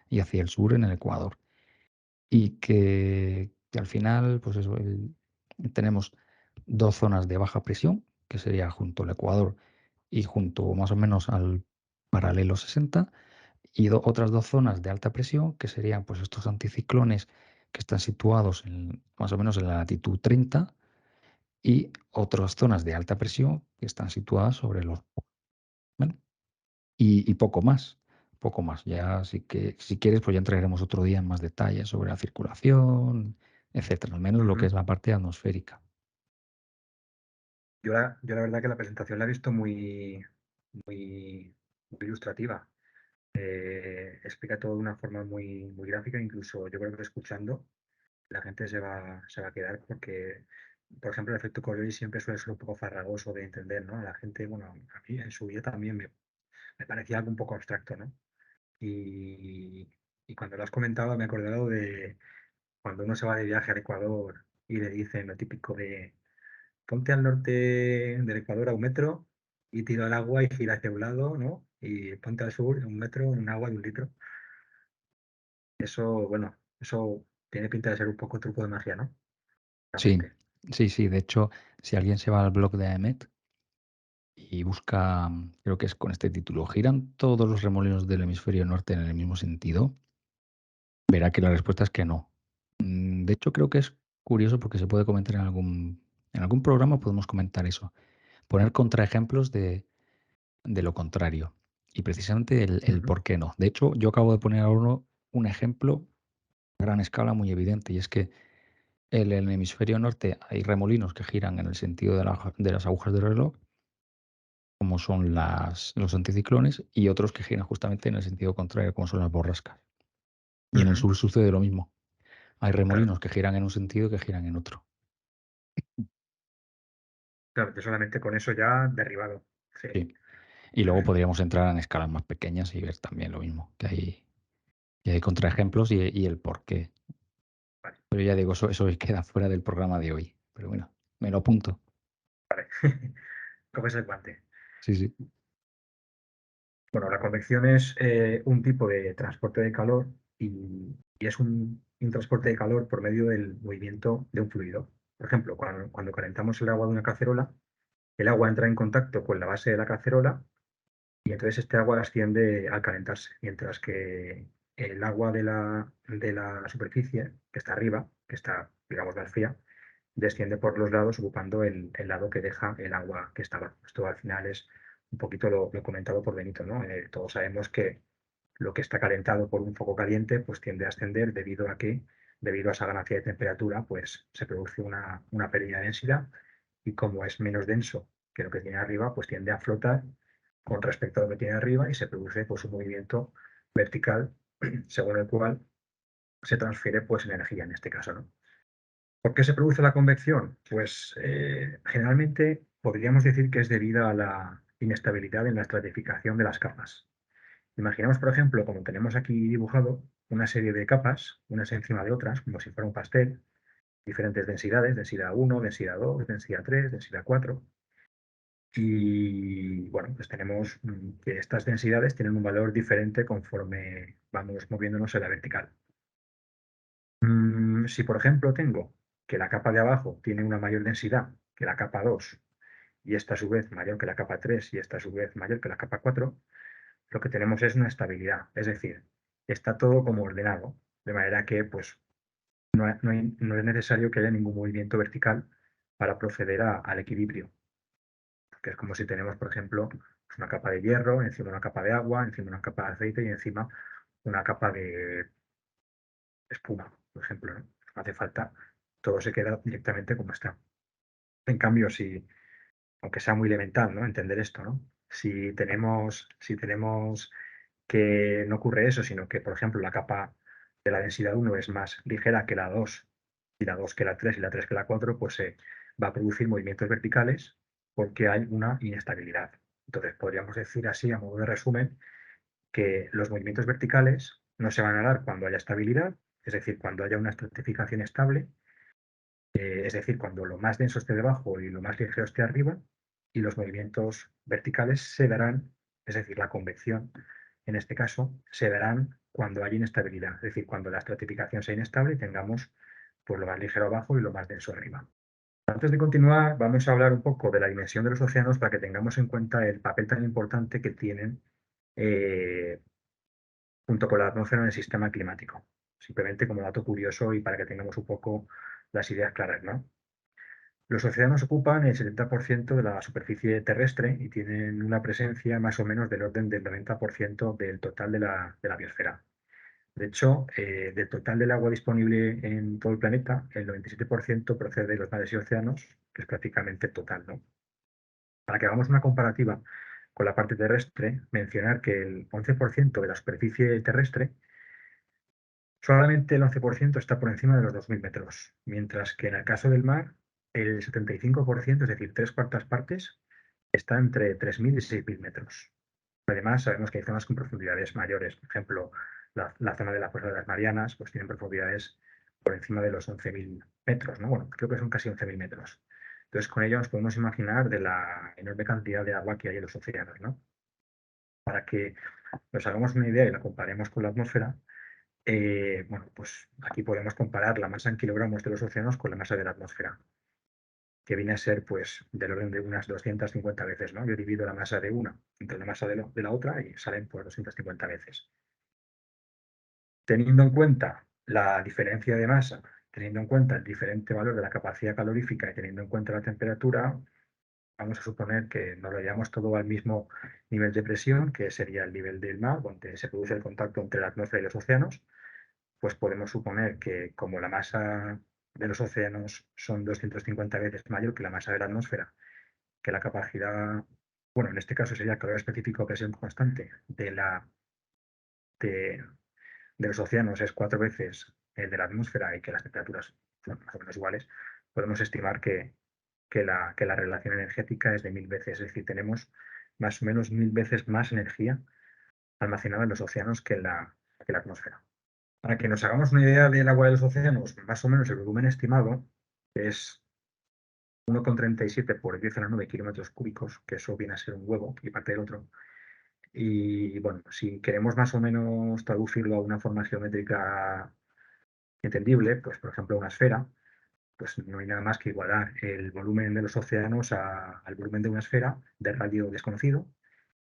y hacia el sur en el ecuador. Y que al final, pues eso, tenemos dos zonas de baja presión, que sería junto al ecuador y junto más o menos al paralelo 60, y otras dos zonas de alta presión, que serían pues estos anticiclones que están situados más o menos en la latitud 30, y otras zonas de alta presión que están situadas sobre los polos. Bueno, y poco más, poco más. Ya así que si quieres, pues ya entraremos otro día en más detalles sobre la circulación, etcétera, al menos lo que Ujú. es la parte atmosférica. Yo la verdad que la presentación la he visto muy, muy ilustrativa. Explica todo de una forma muy gráfica, incluso yo creo que escuchando la gente se va a quedar porque, por ejemplo, el efecto Coriolis siempre suele ser un poco farragoso de entender, ¿no? A la gente, bueno, a mí en su vida también me parecía algo un poco abstracto, ¿no? Y, y cuando lo has comentado me he acordado de cuando uno se va de viaje al Ecuador y le dicen lo típico de ponte al norte del Ecuador a 1 metro y tira al agua y gira hacia un lado, ¿no? Y ponte al sur 1 metro en un agua de 1 litro. Eso, bueno, eso tiene pinta de ser un poco truco de magia, ¿no? Sí, Realmente. sí, sí. De hecho, si alguien se va al blog de AEMET y busca, creo que es con este título, ¿giran todos los remolinos del hemisferio norte en el mismo sentido? Verá que la respuesta es que no. De hecho, creo que es curioso porque se puede comentar en algún programa, podemos comentar eso. Poner contraejemplos de lo contrario. Y precisamente el Ujú, por qué no. De hecho, yo acabo de poner ahora un ejemplo a gran escala muy evidente, y es que en el hemisferio norte hay remolinos que giran en el sentido de las agujas del reloj, como son los anticiclones, y otros que giran justamente en el sentido contrario, como son las borrascas. Y en el ujú, sur sucede lo mismo. Hay claro, remolinos que giran en un sentido y que giran en otro. claro, que solamente con eso ya derribado. Sí, Sí. Y luego podríamos entrar en escalas más pequeñas y ver también lo mismo, que hay contraejemplos y el por qué. vale, Pero ya digo, eso queda fuera del programa de hoy. Pero bueno, me lo apunto. vale. Coges el guante. Sí, sí. Bueno, la convección es un tipo de transporte de calor y es un transporte de calor por medio del movimiento de un fluido. Por ejemplo, cuando calentamos el agua de una cacerola, el agua entra en contacto con la base de la cacerola y entonces este agua asciende al calentarse, mientras que el agua de la superficie, que está arriba, que está, digamos, más fría, desciende por los lados ocupando el lado que deja el agua que estaba. Esto al final es un poquito lo comentado por Benito, ¿no? Todos sabemos que lo que está calentado por un foco caliente pues tiende a ascender debido a esa ganancia de temperatura, pues se produce una pérdida de densidad y como es menos denso que lo que tiene arriba, pues tiende a flotar con respecto a lo que tiene arriba y se produce pues un movimiento vertical según el cual se transfiere pues energía en este caso, ¿no? ¿Por qué se produce la convección? Pues generalmente podríamos decir que es debido a la inestabilidad en la estratificación de las capas. Imaginemos, por ejemplo, como tenemos aquí dibujado, una serie de capas, unas encima de otras, como si fuera un pastel, diferentes densidades, densidad 1, densidad 2, densidad 3, densidad 4. Y bueno, pues tenemos que estas densidades tienen un valor diferente conforme vamos moviéndonos en la vertical. Si, por ejemplo, tengo que la capa de abajo tiene una mayor densidad que la capa 2 y esta a su vez mayor que la capa 3 y esta a su vez mayor que la capa 4, lo que tenemos es una estabilidad, es decir, está todo como ordenado, de manera que pues no es necesario que haya ningún movimiento vertical para proceder al equilibrio, que es como si tenemos, por ejemplo, pues, una capa de hierro, encima una capa de agua, encima una capa de aceite y encima una capa de espuma, por ejemplo, ¿no? No hace falta, todo se queda directamente como está. En cambio, si, aunque sea muy elemental, ¿no? Entender esto, ¿no? Si tenemos que no ocurre eso, sino que, por ejemplo, la capa de la densidad 1 es más ligera que la 2 y la 2 que la 3 y la 3 que la 4, pues se va a producir movimientos verticales porque hay una inestabilidad. Entonces, podríamos decir así, a modo de resumen, que los movimientos verticales no se van a dar cuando haya estabilidad, es decir, cuando haya una estratificación estable, Es decir, cuando lo más denso esté debajo y lo más ligero esté arriba, y los movimientos verticales se darán, es decir, la convección, en este caso, se darán cuando hay inestabilidad, es decir, cuando la estratificación sea inestable y tengamos pues, lo más ligero abajo y lo más denso arriba. Antes de continuar, vamos a hablar un poco de la dimensión de los océanos para que tengamos en cuenta el papel tan importante que tienen eh, junto con la atmósfera en el sistema climático. Simplemente como dato curioso y para que tengamos un poco las ideas claras, ¿no? Los océanos ocupan el 70% de la superficie terrestre y tienen una presencia más o menos del orden del 90% del total de la biosfera. De hecho, del total del agua disponible en todo el planeta, el 97% procede de los mares y océanos, que es prácticamente total, ¿no? Para que hagamos una comparativa con la parte terrestre, mencionar que el 11% de la superficie terrestre, solamente el 11% está por encima de los 2.000 metros, mientras que en el caso del mar, el 75%, es decir, tres cuartas partes, está entre 3.000 y 6.000 metros. Además, sabemos que hay zonas con profundidades mayores. Por ejemplo, la zona de la Fosa de las Marianas pues, tienen profundidades por encima de los 11.000 metros, ¿no? Bueno, creo que son casi 11.000 metros. Entonces, con ello nos podemos imaginar de la enorme cantidad de agua que hay en los océanos, ¿no? Para que nos hagamos una idea y la comparemos con la atmósfera, bueno, pues aquí podemos comparar la masa en kilogramos de los océanos con la masa de la atmósfera, que viene a ser pues del orden de unas 250 veces, ¿no? Yo divido la masa de una entre la masa de la otra y salen pues 250 veces. Teniendo en cuenta la diferencia de masa, teniendo en cuenta el diferente valor de la capacidad calorífica y teniendo en cuenta la temperatura, vamos a suponer que nos lo llevamos todo al mismo nivel de presión, que sería el nivel del mar, donde se produce el contacto entre la atmósfera y los océanos, pues podemos suponer que como la masa de los océanos son 250 veces mayor que la masa de la atmósfera, que la capacidad, bueno, en este caso sería el calor específico, presión constante de, de los océanos es 4 veces el de la atmósfera y que las temperaturas son más o menos iguales, podemos estimar que la relación energética es de 1.000 veces, es decir, tenemos más o menos 1.000 veces más energía almacenada en los océanos que la atmósfera. Para que nos hagamos una idea del agua de los océanos, más o menos el volumen estimado es 1,37 por 10 a la 9 kilómetros cúbicos, que eso viene a ser un huevo y parte del otro. Y bueno, si queremos más o menos traducirlo a una forma geométrica entendible, pues por ejemplo una esfera, pues no hay nada más que igualar el volumen de los océanos al volumen de una esfera de radio desconocido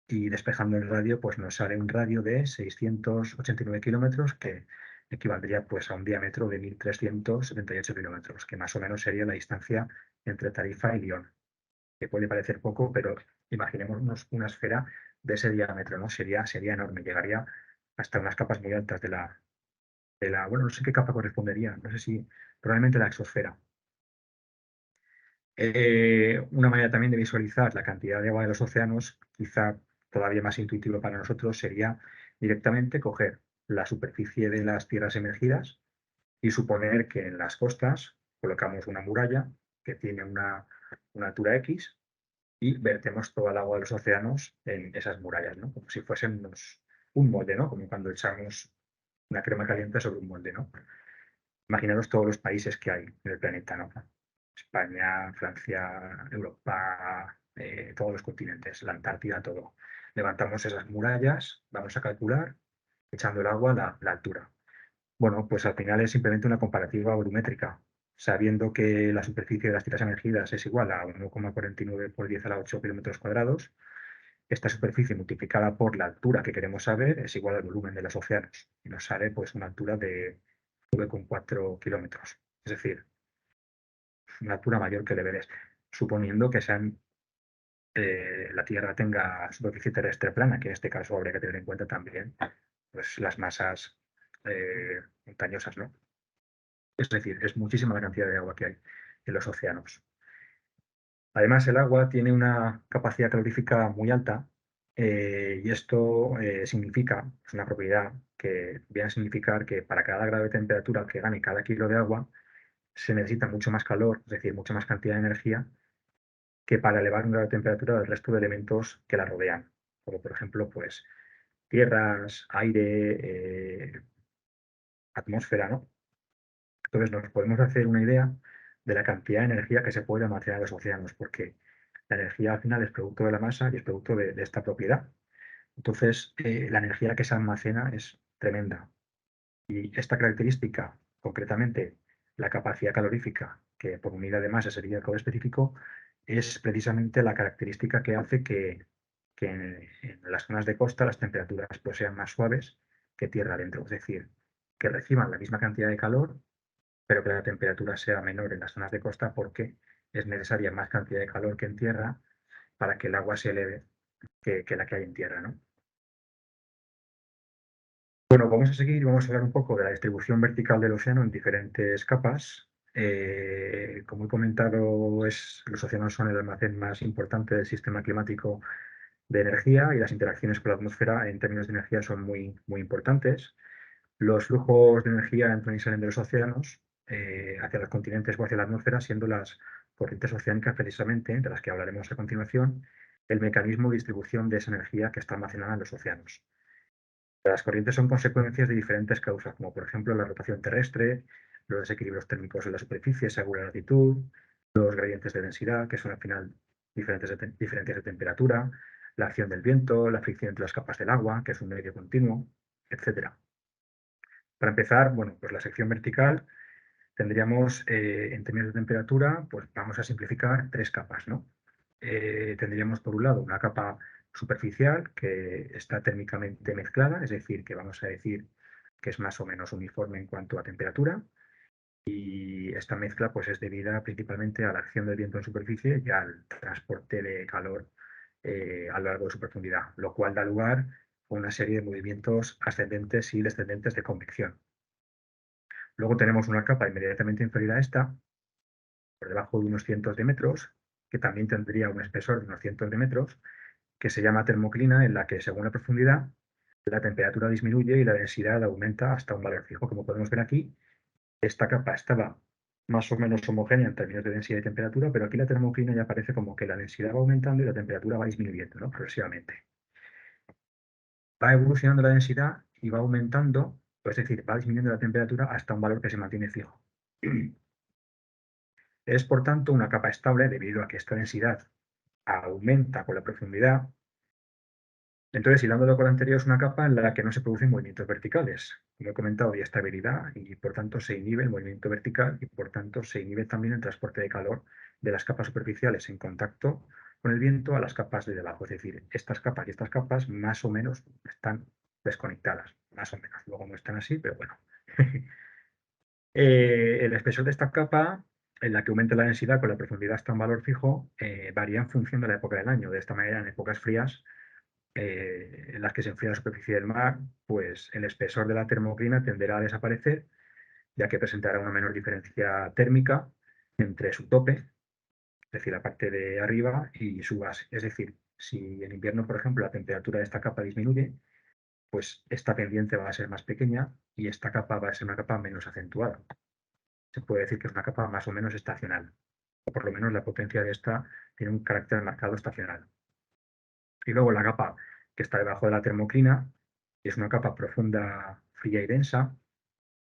y despejando el radio pues nos sale un radio de 689 kilómetros que equivaldría pues a un diámetro de 1.378 kilómetros, que más o menos sería la distancia entre Tarifa y Lyon, que puede parecer poco, pero imaginémonos una esfera de ese diámetro, ¿no? Sería enorme, llegaría hasta unas capas muy altas bueno, no sé qué capa correspondería, no sé si probablemente la exosfera. Una manera también de visualizar la cantidad de agua de los océanos, quizá todavía más intuitivo para nosotros, sería directamente coger la superficie de las tierras emergidas y suponer que en las costas colocamos una muralla que tiene una altura X y vertemos toda el agua de los océanos en esas murallas, ¿no? Como si fuesen un molde, ¿no? Como cuando echamos una crema caliente sobre un molde, ¿no? Imaginaros todos los países que hay en el planeta, ¿no? España, Francia, Europa, todos los continentes, la Antártida, todo. Levantamos esas murallas, vamos a calcular, echando el agua la altura. Bueno, pues al final es simplemente una comparativa volumétrica, sabiendo que la superficie de las tierras emergidas es igual a 1,49 por 10 a la 8 kilómetros cuadrados. Esta superficie multiplicada por la altura que queremos saber es igual al volumen de los océanos y nos sale pues una altura de 9,4 kilómetros. Es decir, una altura mayor que el Everest, suponiendo que la Tierra tenga superficie terrestre plana, que en este caso habría que tener en cuenta también pues, las masas montañosas, ¿no? Es decir, es muchísima la cantidad de agua que hay en los océanos. Además, el agua tiene una capacidad calorífica muy alta y esto significa, es una propiedad que viene a significar que para cada grado de temperatura que gane cada kilo de agua, se necesita mucho más calor, es decir, mucha más cantidad de energía que para elevar un grado de temperatura del resto de elementos que la rodean, como por ejemplo, pues tierras, aire, atmósfera, ¿no? Entonces nos podemos hacer una idea de la cantidad de energía que se puede almacenar en los océanos, porque la energía al final es producto de la masa y es producto de esta propiedad. Entonces, la energía que se almacena es tremenda. Y esta característica, concretamente la capacidad calorífica, que por unidad de masa sería el calor específico, es precisamente la característica que hace que en las zonas de costa las temperaturas pues, sean más suaves que tierra adentro. Es decir, que reciban la misma cantidad de calor, pero que la temperatura sea menor en las zonas de costa porque es necesaria más cantidad de calor que en tierra para que el agua se eleve que la que hay en tierra, ¿no? Bueno, vamos a seguir y vamos a hablar un poco de la distribución vertical del océano en diferentes capas. Como he comentado, los océanos son el almacén más importante del sistema climático de energía y las interacciones con la atmósfera en términos de energía son muy, muy importantes. Los flujos de energía entran y salen de los océanos hacia los continentes o hacia la atmósfera, siendo las corrientes oceánicas precisamente, de las que hablaremos a continuación, el mecanismo de distribución de esa energía que está almacenada en los océanos. Las corrientes son consecuencias de diferentes causas, como por ejemplo la rotación terrestre, los desequilibrios térmicos en la superficie según la latitud, los gradientes de densidad, que son al final diferencias de temperatura, la acción del viento, la fricción entre las capas del agua, que es un medio continuo, etc. Para empezar, bueno, pues la sección vertical tendríamos, en términos de temperatura, pues vamos a simplificar tres capas, ¿no? Tendríamos por un lado una capa superficial que está térmicamente mezclada, es decir, que vamos a decir que es más o menos uniforme en cuanto a temperatura, y esta mezcla pues es debida principalmente a la acción del viento en superficie y al transporte de calor a lo largo de su profundidad, lo cual da lugar a una serie de movimientos ascendentes y descendentes de convección. Luego tenemos una capa inmediatamente inferior a esta, por debajo de unos cientos de metros, que también tendría un espesor de unos cientos de metros, que se llama termoclina, en la que según la profundidad la temperatura disminuye y la densidad aumenta hasta un valor fijo. Como podemos ver aquí, esta capa estaba más o menos homogénea en términos de densidad y temperatura, pero aquí la termoclina ya parece como que la densidad va aumentando y la temperatura va disminuyendo, ¿no? Progresivamente. Va evolucionando la densidad y va aumentando, es decir, va disminuyendo la temperatura hasta un valor que se mantiene fijo. Es, por tanto, una capa estable debido a que esta densidad aumenta con la profundidad. Entonces, hilándolo con la anterior, es una capa en la que no se producen movimientos verticales. Como he comentado, hay estabilidad y, por tanto, se inhibe el movimiento vertical y, por tanto, se inhibe también el transporte de calor de las capas superficiales en contacto con el viento a las capas de debajo. Es decir, estas capas y estas capas más o menos están desconectadas, más o menos. Luego no están así, pero bueno. El espesor de esta capa, en la que aumenta la densidad con la profundidad hasta un valor fijo, varía en función de la época del año. De esta manera, en épocas frías, en las que se enfría la superficie del mar, pues el espesor de la termoclina tenderá a desaparecer, ya que presentará una menor diferencia térmica entre su tope, es decir, la parte de arriba, y su base. Es decir, si en invierno, por ejemplo, la temperatura de esta capa disminuye, pues esta pendiente va a ser más pequeña y esta capa va a ser una capa menos acentuada. Se puede decir que es una capa más o menos estacional, o por lo menos la potencia de esta tiene un carácter marcado estacional. Y luego la capa que está debajo de la termoclina es una capa profunda, fría y densa,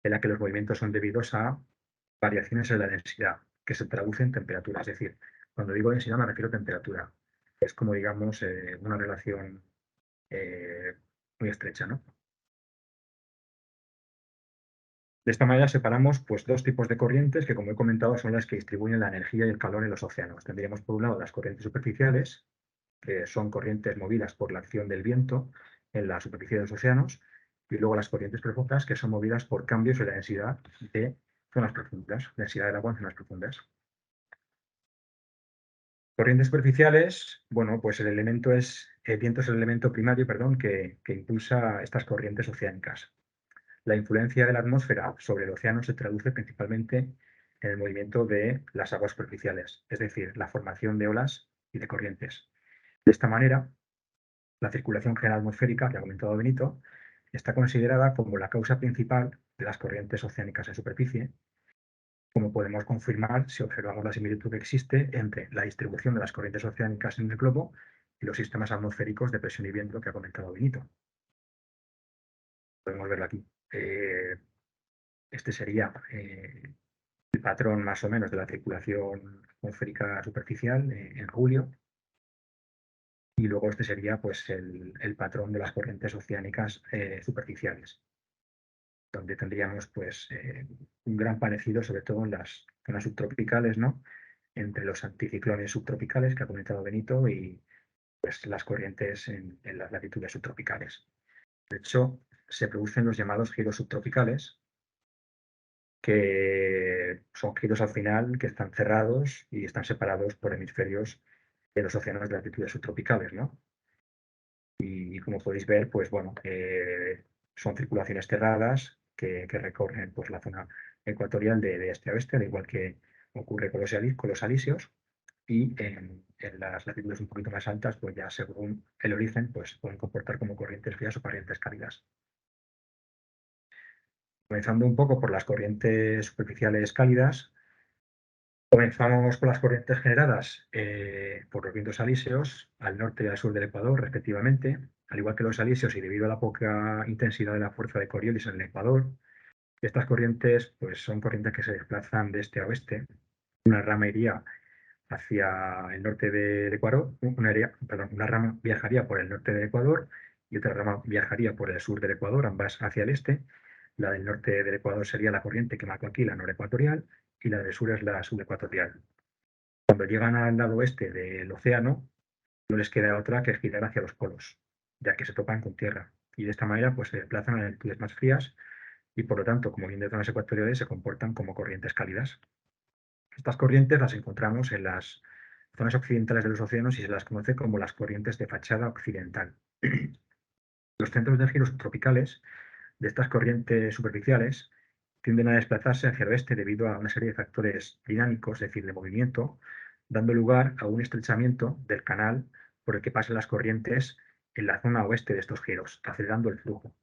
en la que los movimientos son debidos a variaciones en la densidad, que se traduce en temperatura. Es decir, cuando digo densidad me refiero a temperatura. Es como, digamos, una relación muy estrecha, ¿no? De esta manera separamos pues, dos tipos de corrientes que, como he comentado, son las que distribuyen la energía y el calor en los océanos. Tendríamos, por un lado, las corrientes superficiales, que son corrientes movidas por la acción del viento en la superficie de los océanos, y luego las corrientes profundas, que son movidas por cambios en la densidad de zonas profundas, densidad del agua en zonas profundas. Corrientes superficiales, bueno, pues el viento es el elemento primario, perdón, que impulsa estas corrientes oceánicas. La influencia de la atmósfera sobre el océano se traduce principalmente en el movimiento de las aguas superficiales, es decir, la formación de olas y de corrientes. De esta manera, la circulación general atmosférica, que ha comentado Benito, está considerada como la causa principal de las corrientes oceánicas en superficie, como podemos confirmar si observamos la similitud que existe entre la distribución de las corrientes oceánicas en el globo y los sistemas atmosféricos de presión y viento que ha comentado Benito. Podemos verlo aquí. Este sería el patrón más o menos de la circulación atmosférica superficial en julio. Y luego este sería pues el patrón de las corrientes oceánicas superficiales, donde tendríamos pues un gran parecido, sobre todo en las zonas subtropicales, ¿no? Entre los anticiclones subtropicales que ha comentado Benito y pues las corrientes en las latitudes subtropicales. De hecho, se producen los llamados giros subtropicales, que son giros al final que están cerrados y están separados por hemisferios de los océanos de latitudes subtropicales, ¿no? Y como podéis ver, pues bueno, son circulaciones cerradas que recorren pues, la zona ecuatorial de este a oeste, al igual que ocurre con los alisios, y en las latitudes un poquito más altas, pues ya según el origen, pues pueden comportar como corrientes frías o corrientes cálidas. Comenzando un poco por las corrientes superficiales cálidas, comenzamos con las corrientes generadas por los vientos alisios al norte y al sur del Ecuador, respectivamente, al igual que los alisios y debido a la poca intensidad de la fuerza de Coriolis en el Ecuador. Estas corrientes pues, son corrientes que se desplazan de este a oeste. Una rama iría hacia el norte del Ecuador, una rama viajaría por el norte del Ecuador y otra rama viajaría por el sur del Ecuador, ambas hacia el este. La del norte del Ecuador sería la corriente que marco aquí, la norecuatorial, y la del sur es la subecuatorial. Cuando llegan al lado oeste del océano, no les queda otra que girar hacia los polos, ya que se topan con tierra. Y de esta manera pues, se desplazan a altitudes más frías y, por lo tanto, como vienen de zonas ecuatoriales, se comportan como corrientes cálidas. Estas corrientes las encontramos en las zonas occidentales de los océanos y se las conoce como las corrientes de fachada occidental. Los centros de giros subtropicales de estas corrientes superficiales tienden a desplazarse hacia el oeste debido a una serie de factores dinámicos, es decir, de movimiento, dando lugar a un estrechamiento del canal por el que pasan las corrientes en la zona oeste de estos giros, acelerando el flujo.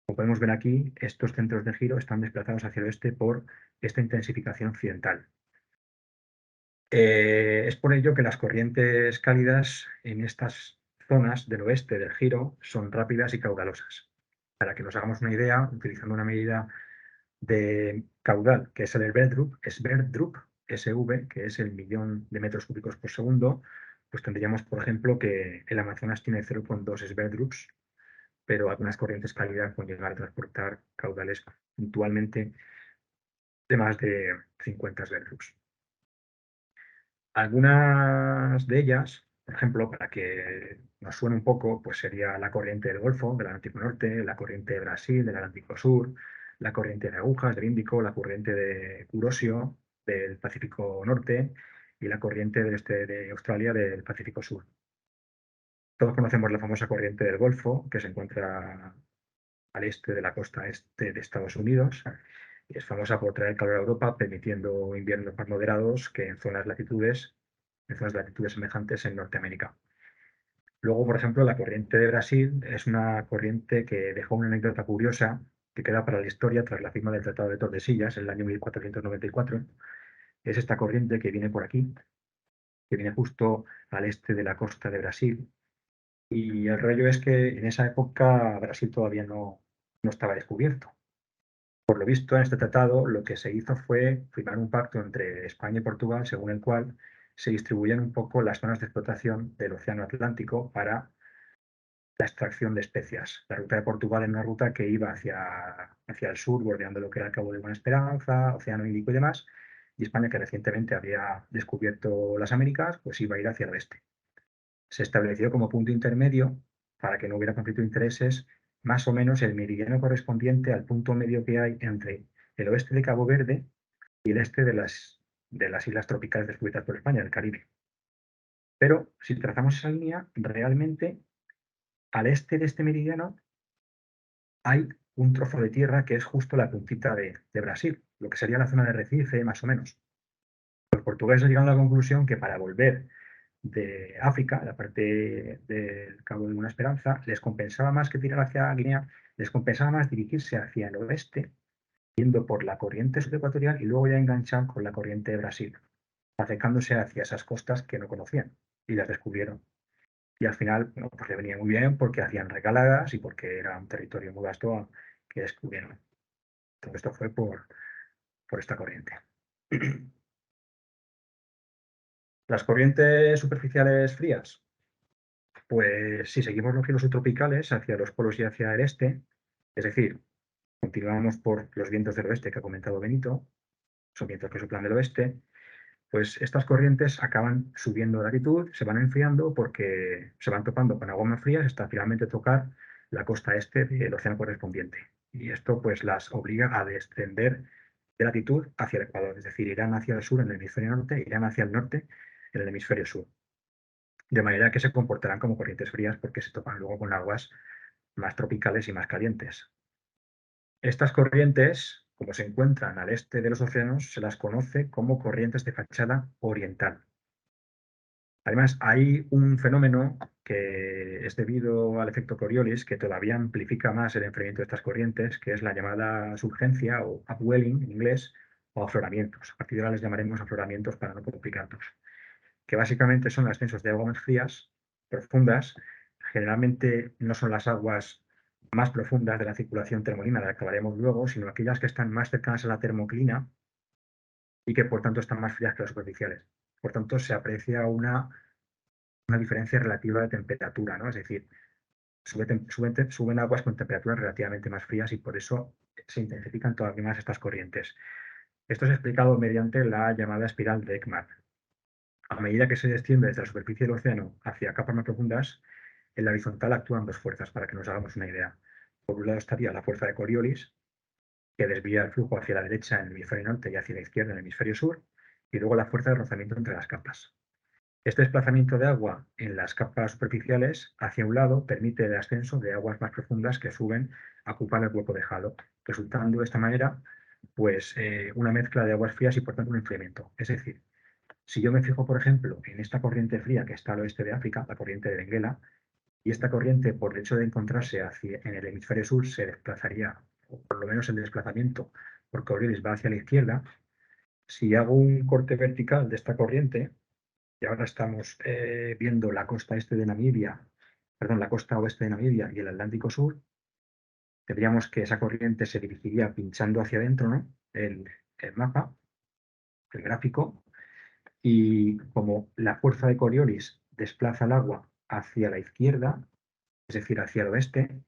Como podemos ver aquí, estos centros de giro están desplazados hacia el oeste por esta intensificación occidental. Es por ello que las corrientes cálidas en estas zonas del oeste del giro son rápidas y caudalosas. Para que nos hagamos una idea, utilizando una medida de caudal, que es el Sverdrup, SV, que es el millón de metros cúbicos por segundo, pues tendríamos, por ejemplo, que el Amazonas tiene 0,2 Sverdrups, pero algunas corrientes cálidas pueden llegar a transportar caudales puntualmente de más de 50 Sverdrups. Algunas de ellas, por ejemplo, para que nos suene un poco, pues sería la corriente del Golfo, del Atlántico Norte, la corriente de Brasil, del Atlántico Sur, la corriente de Agujas, del Índico, la corriente de Kuroshio, del Pacífico Norte, y la corriente del este de Australia, del Pacífico Sur. Todos conocemos la famosa corriente del Golfo, que se encuentra al este de la costa este de Estados Unidos. Y es famosa por traer calor a Europa, permitiendo inviernos más moderados que en zonas de latitudes semejantes en Norteamérica. Luego, por ejemplo, la corriente de Brasil es una corriente que dejó una anécdota curiosa que queda para la historia tras la firma del Tratado de Tordesillas en el año 1494. Es esta corriente que viene por aquí, que viene justo al este de la costa de Brasil. Y el rollo es que en esa época Brasil todavía no estaba descubierto. Por lo visto, en este tratado lo que se hizo fue firmar un pacto entre España y Portugal, según el cual se distribuían un poco las zonas de explotación del Océano Atlántico para la extracción de especias. La ruta de Portugal era una ruta que iba hacia el sur, bordeando lo que era el Cabo de Buena Esperanza, Océano Índico y demás, y España, que recientemente había descubierto las Américas, pues iba a ir hacia el oeste. Se estableció como punto intermedio, para que no hubiera conflicto de intereses, más o menos el meridiano correspondiente al punto medio que hay entre el oeste de Cabo Verde y el este de las islas tropicales descubiertas por España, el Caribe. Pero si trazamos esa línea, realmente al este de este meridiano hay un trozo de tierra que es justo la puntita de Brasil, lo que sería la zona de Recife, más o menos. Los portugueses llegaron a la conclusión que para volver de África, la parte del Cabo de Buena Esperanza, les compensaba más que tirar hacia Guinea, les compensaba más dirigirse hacia el oeste, yendo por la corriente subecuatorial y luego ya enganchar con la corriente de Brasil, acercándose hacia esas costas que no conocían y las descubrieron. Y al final, bueno, pues le venía muy bien porque hacían recaladas y porque era un territorio muy vasto que descubrieron. Todo esto fue por por esta corriente. Las corrientes superficiales frías, pues si seguimos los giros subtropicales hacia los polos y hacia el este, es decir, continuamos por los vientos del oeste que ha comentado Benito, son vientos que soplan del oeste, pues estas corrientes acaban subiendo de latitud, se van enfriando porque se van topando con aguas más frías hasta finalmente tocar la costa este del océano correspondiente. Y esto pues las obliga a descender de latitud hacia el Ecuador, es decir, irán hacia el sur en el hemisferio norte, irán hacia el norte en el hemisferio sur. De manera que se comportarán como corrientes frías porque se topan luego con aguas más tropicales y más calientes. Estas corrientes, como se encuentran al este de los océanos, se las conoce como corrientes de fachada oriental. Además, hay un fenómeno que es debido al efecto Coriolis que todavía amplifica más el enfriamiento de estas corrientes, que es la llamada surgencia o upwelling en inglés, o afloramientos. A partir de ahora les llamaremos afloramientos para no complicarnos, que básicamente son ascensos de aguas más frías, profundas. Generalmente no son las aguas más profundas de la circulación termolina, de la que hablaremos luego, sino aquellas que están más cercanas a la termoclina y que por tanto están más frías que las superficiales. Por tanto, se aprecia una diferencia relativa de temperatura, ¿no? Es decir, suben aguas con temperaturas relativamente más frías y por eso se intensifican todavía más estas corrientes. Esto es explicado mediante la llamada espiral de Ekman. A medida que se desciende desde la superficie del océano hacia capas más profundas, en la horizontal actúan dos fuerzas, para que nos hagamos una idea. Por un lado estaría la fuerza de Coriolis, que desvía el flujo hacia la derecha en el hemisferio norte y hacia la izquierda en el hemisferio sur, y luego la fuerza de rozamiento entre las capas. Este desplazamiento de agua en las capas superficiales hacia un lado permite el ascenso de aguas más profundas que suben a ocupar el hueco dejado, resultando de esta manera pues, una mezcla de aguas frías y por tanto un enfriamiento. Es decir, si yo me fijo, por ejemplo, en esta corriente fría que está al oeste de África, la corriente de Benguela, y esta corriente, por el hecho de encontrarse en el hemisferio sur, se desplazaría, o por lo menos el desplazamiento por Coriolis va hacia la izquierda. Si hago un corte vertical de esta corriente, y ahora estamos viendo la costa este de Namibia, perdón, la costa oeste de Namibia y el Atlántico Sur, tendríamos que esa corriente se dirigiría pinchando hacia adentro, ¿no? El mapa, el gráfico, y como la fuerza de Coriolis desplaza el agua hacia la izquierda, es decir, hacia el oeste,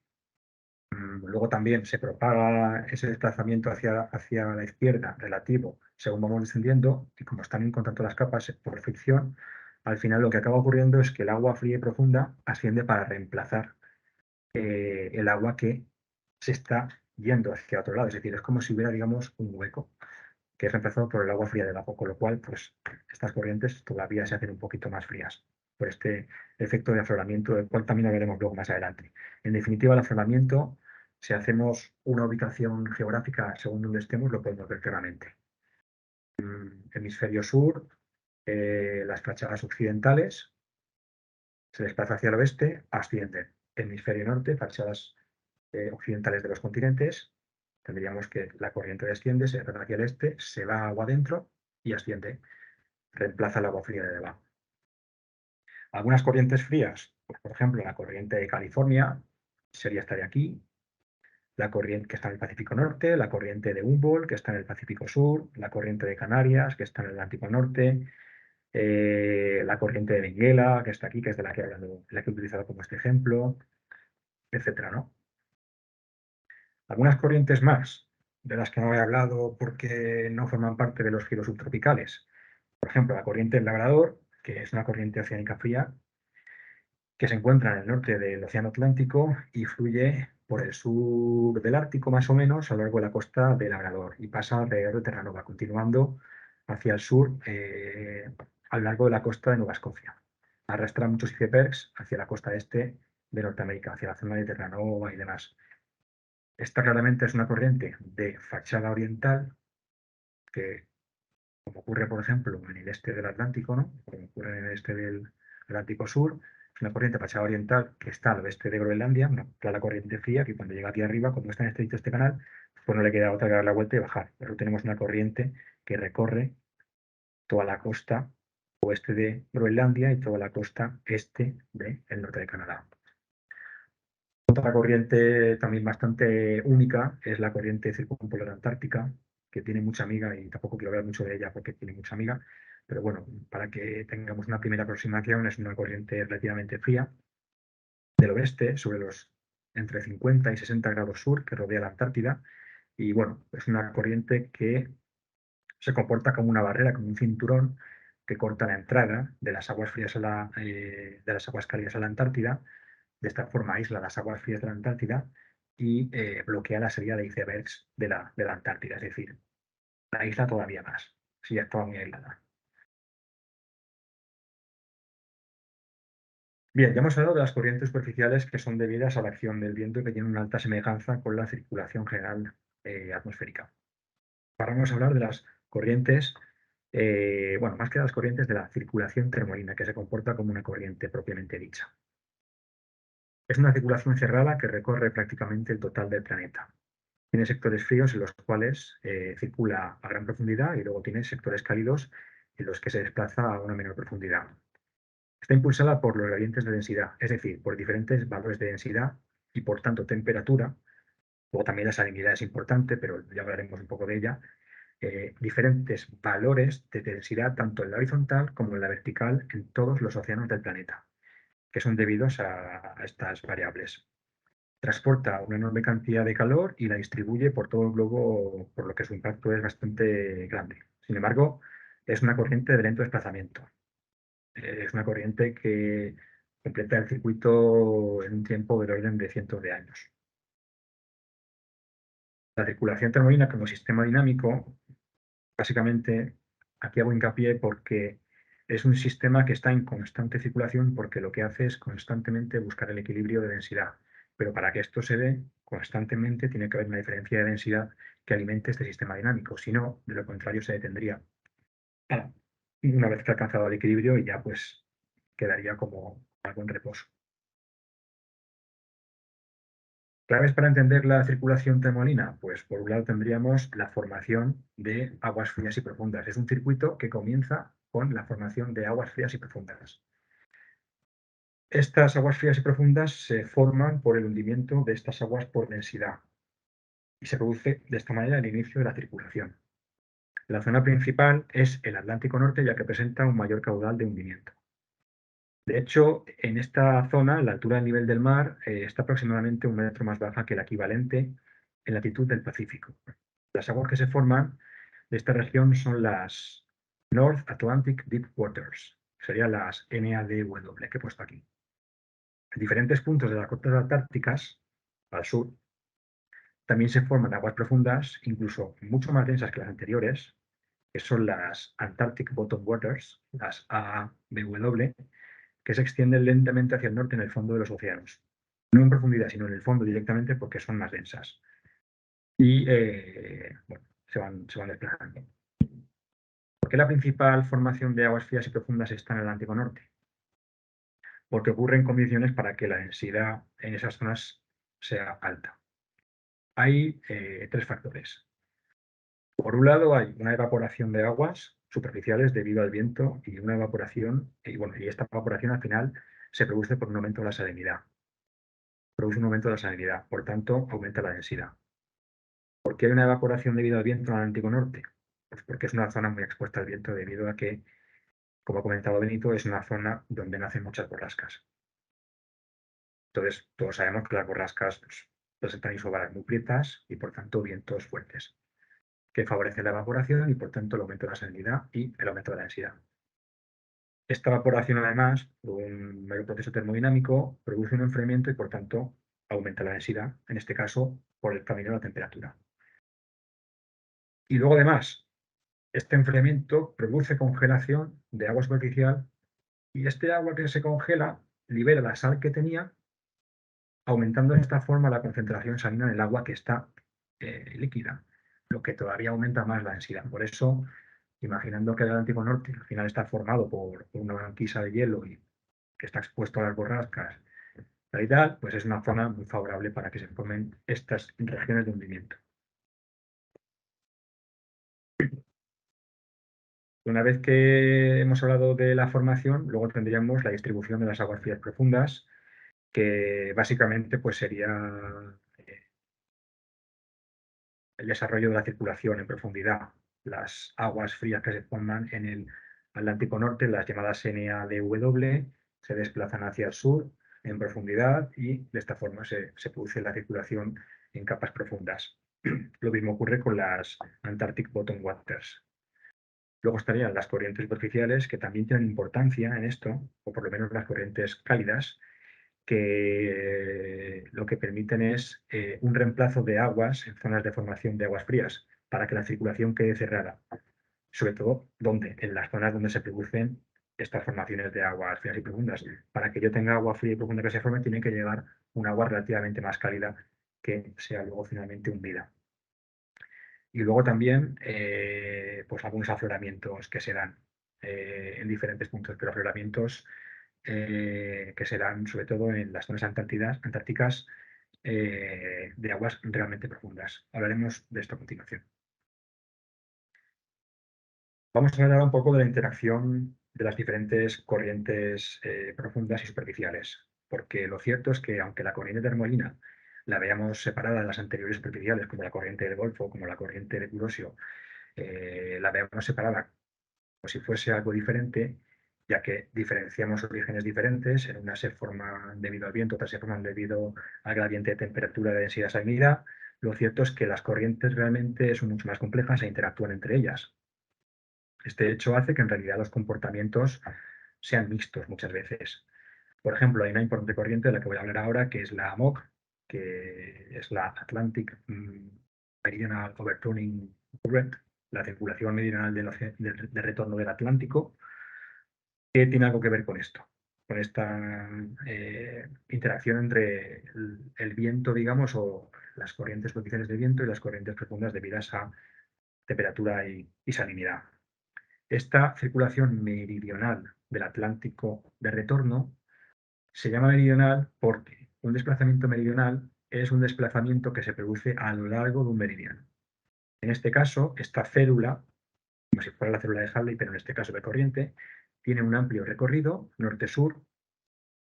luego también se propaga ese desplazamiento hacia la izquierda relativo según vamos descendiendo, y como están en contacto las capas por fricción, al final lo que acaba ocurriendo es que el agua fría y profunda asciende para reemplazar el agua que se está yendo hacia otro lado. Es decir, es como si hubiera, digamos, un hueco que es reemplazado por el agua fría de abajo, con lo cual, pues, estas corrientes todavía se hacen un poquito más frías por este efecto de afloramiento, del cual también hablaremos luego más adelante. En definitiva, el afloramiento, si hacemos una ubicación geográfica según donde estemos, lo podemos ver claramente. Hemisferio sur, las fachadas occidentales, se desplaza hacia el oeste, ascienden. Hemisferio norte, fachadas occidentales de los continentes, tendríamos que la corriente desciende, se va hacia el este, se va agua adentro y asciende, reemplaza el agua fría de debajo. Algunas corrientes frías, pues, por ejemplo, la corriente de California, sería esta de aquí, la corriente que está en el Pacífico Norte, la corriente de Humboldt, que está en el Pacífico Sur, la corriente de Canarias, que está en el Atlántico Norte, la corriente de Benguela, que está aquí, que es de la que he utilizado como este ejemplo, etcétera, ¿no? Algunas corrientes más, de las que no he hablado porque no forman parte de los giros subtropicales. Por ejemplo, la corriente del Labrador, que es una corriente oceánica fría, que se encuentra en el norte del Océano Atlántico y fluye por el sur del Ártico, más o menos, a lo largo de la costa del Labrador y pasa alrededor de Terranova, continuando hacia el sur a lo largo de la costa de Nueva Escocia. Arrastra muchos icebergs hacia la costa este de Norteamérica, hacia la zona de Terranova y demás. Esta claramente es una corriente de fachada oriental que, como ocurre, por ejemplo, en el este del Atlántico, ¿no? Como ocurre en el este del Atlántico Sur, es una corriente de fachada oriental que está al oeste de Groenlandia, una clara corriente fría que cuando llega aquí arriba, cuando está en este canal, pues no le queda otra que dar la vuelta y bajar. Pero tenemos una corriente que recorre toda la costa oeste de Groenlandia y toda la costa este del norte de Canadá. Otra corriente también bastante única es la corriente circumpolar antártica, que tiene mucha amiga y tampoco quiero hablar mucho de ella porque tiene mucha amiga, pero bueno, para que tengamos una primera aproximación, es una corriente relativamente fría del oeste, sobre los entre 50 y 60 grados sur, que rodea la Antártida, y bueno, es una corriente que se comporta como una barrera, como un cinturón que corta la entrada de las aguas frías de las aguas cálidas a la Antártida. De esta forma aísla las aguas frías de la Antártida y bloquea la salida de icebergs de la Antártida, es decir, la isla todavía más, si ya estaba muy aislada. Bien, ya hemos hablado de las corrientes superficiales que son debidas a la acción del viento y que tienen una alta semejanza con la circulación general atmosférica. Ahora vamos a hablar de las corrientes, bueno, más que de las corrientes de la circulación termolina, que se comporta como una corriente propiamente dicha. Es una circulación cerrada que recorre prácticamente el total del planeta. Tiene sectores fríos en los cuales circula a gran profundidad y luego tiene sectores cálidos en los que se desplaza a una menor profundidad. Está impulsada por los gradientes de densidad, es decir, por diferentes valores de densidad y por tanto temperatura. Luego también la salinidad es importante, pero ya hablaremos un poco de ella. Diferentes valores de densidad tanto en la horizontal como en la vertical en todos los océanos del planeta, que son debidos a estas variables. Transporta una enorme cantidad de calor y la distribuye por todo el globo, por lo que su impacto es bastante grande. Sin embargo, es una corriente de lento desplazamiento. Es una corriente que completa el circuito en un tiempo del orden de cientos de años. La circulación termolina como sistema dinámico, básicamente, aquí hago hincapié porque es un sistema que está en constante circulación porque lo que hace es constantemente buscar el equilibrio de densidad. Pero para que esto se dé constantemente tiene que haber una diferencia de densidad que alimente este sistema dinámico. Si no, de lo contrario se detendría una vez que ha alcanzado el equilibrio y ya pues quedaría como algo en reposo. ¿Claves para entender la circulación termolina? Pues por un lado tendríamos la formación de aguas frías y profundas. Es un circuito que comienza con la formación de aguas frías y profundas. Estas aguas frías y profundas se forman por el hundimiento de estas aguas por densidad y se produce de esta manera el inicio de la circulación. La zona principal es el Atlántico Norte, ya que presenta un mayor caudal de hundimiento. De hecho, en esta zona, la altura del nivel del mar está aproximadamente 1 metro más baja que la equivalente en latitud del Pacífico. Las aguas que se forman de esta región son las North Atlantic Deep Waters, serían las NADW que he puesto aquí. En diferentes puntos de las costas antárticas, al sur, también se forman aguas profundas, incluso mucho más densas que las anteriores, que son las Antarctic Bottom Waters, las ABW, que se extienden lentamente hacia el norte en el fondo de los océanos. No en profundidad, sino en el fondo directamente porque son más densas. Y bueno, se van desplazando. ¿Por qué la principal formación de aguas frías y profundas está en el Atlántico Norte? Porque ocurren condiciones para que la densidad en esas zonas sea alta. Hay 3 factores. Por un lado, hay una evaporación de aguas superficiales debido al viento y una evaporación, y esta evaporación al final se produce por un aumento de la salinidad. Produce un aumento de la salinidad, por tanto, aumenta la densidad. ¿Por qué hay una evaporación debido al viento en el Atlántico Norte? Pues porque es una zona muy expuesta al viento debido a que, como ha comentado Benito, es una zona donde nacen muchas borrascas. Entonces, todos sabemos que las borrascas pues, presentan isobaras muy prietas y, por tanto, vientos fuertes, que favorecen la evaporación y, por tanto, el aumento de la salinidad y el aumento de la densidad. Esta evaporación, además, por un mero proceso termodinámico, produce un enfriamiento y, por tanto, aumenta la densidad, en este caso, por el camino de la temperatura. Y luego, además, este enfriamiento produce congelación de agua superficial y este agua que se congela libera la sal que tenía, aumentando de esta forma la concentración salina en el agua que está líquida, lo que todavía aumenta más la densidad. Por eso, imaginando que el Atlántico Norte al final está formado por una banquisa de hielo y que está expuesto a las borrascas y tal, pues es una zona muy favorable para que se formen estas regiones de hundimiento. Una vez que hemos hablado de la formación, luego tendríamos la distribución de las aguas frías profundas, que básicamente pues sería el desarrollo de la circulación en profundidad. Las aguas frías que se forman en el Atlántico Norte, las llamadas NADW, se desplazan hacia el sur en profundidad y de esta forma se produce la circulación en capas profundas. Lo mismo ocurre con las Antarctic Bottom Waters. Luego estarían las corrientes superficiales, que también tienen importancia en esto, o por lo menos las corrientes cálidas, que lo que permiten es un reemplazo de aguas en zonas de formación de aguas frías, para que la circulación quede cerrada. Sobre todo, ¿dónde? En las zonas donde se producen estas formaciones de aguas frías y profundas. Para que yo tenga agua fría y profunda que se forme, tiene que llegar un agua relativamente más cálida que sea luego finalmente hundida. Y luego también, pues algunos afloramientos que se dan en diferentes puntos, pero afloramientos que se dan sobre todo en las zonas antárticas de aguas realmente profundas. Hablaremos de esto a continuación. Vamos a hablar un poco de la interacción de las diferentes corrientes profundas y superficiales, porque lo cierto es que aunque la corriente termolina la veamos separada de las anteriores superficiales, como la corriente del Golfo, como la corriente de Curoxio, la veamos separada como si fuese algo diferente, ya que diferenciamos orígenes diferentes, en una se forman debido al viento, otras se forman debido al gradiente de temperatura, de densidad, salinidad. Lo cierto es que las corrientes realmente son mucho más complejas e interactúan entre ellas. Este hecho hace que en realidad los comportamientos sean mixtos muchas veces. Por ejemplo, hay una importante corriente de la que voy a hablar ahora, que es la AMOC, que es la Atlantic Meridional Overturning Current, la circulación meridional de retorno del Atlántico, que tiene algo que ver con esto, con esta interacción entre el viento, digamos, o las corrientes superficiales de viento y las corrientes profundas debidas a temperatura y salinidad. Esta circulación meridional del Atlántico de retorno se llama meridional porque un desplazamiento meridional es un desplazamiento que se produce a lo largo de un meridiano. En este caso, esta célula, como si fuera la célula de Halley, pero en este caso de corriente, tiene un amplio recorrido norte-sur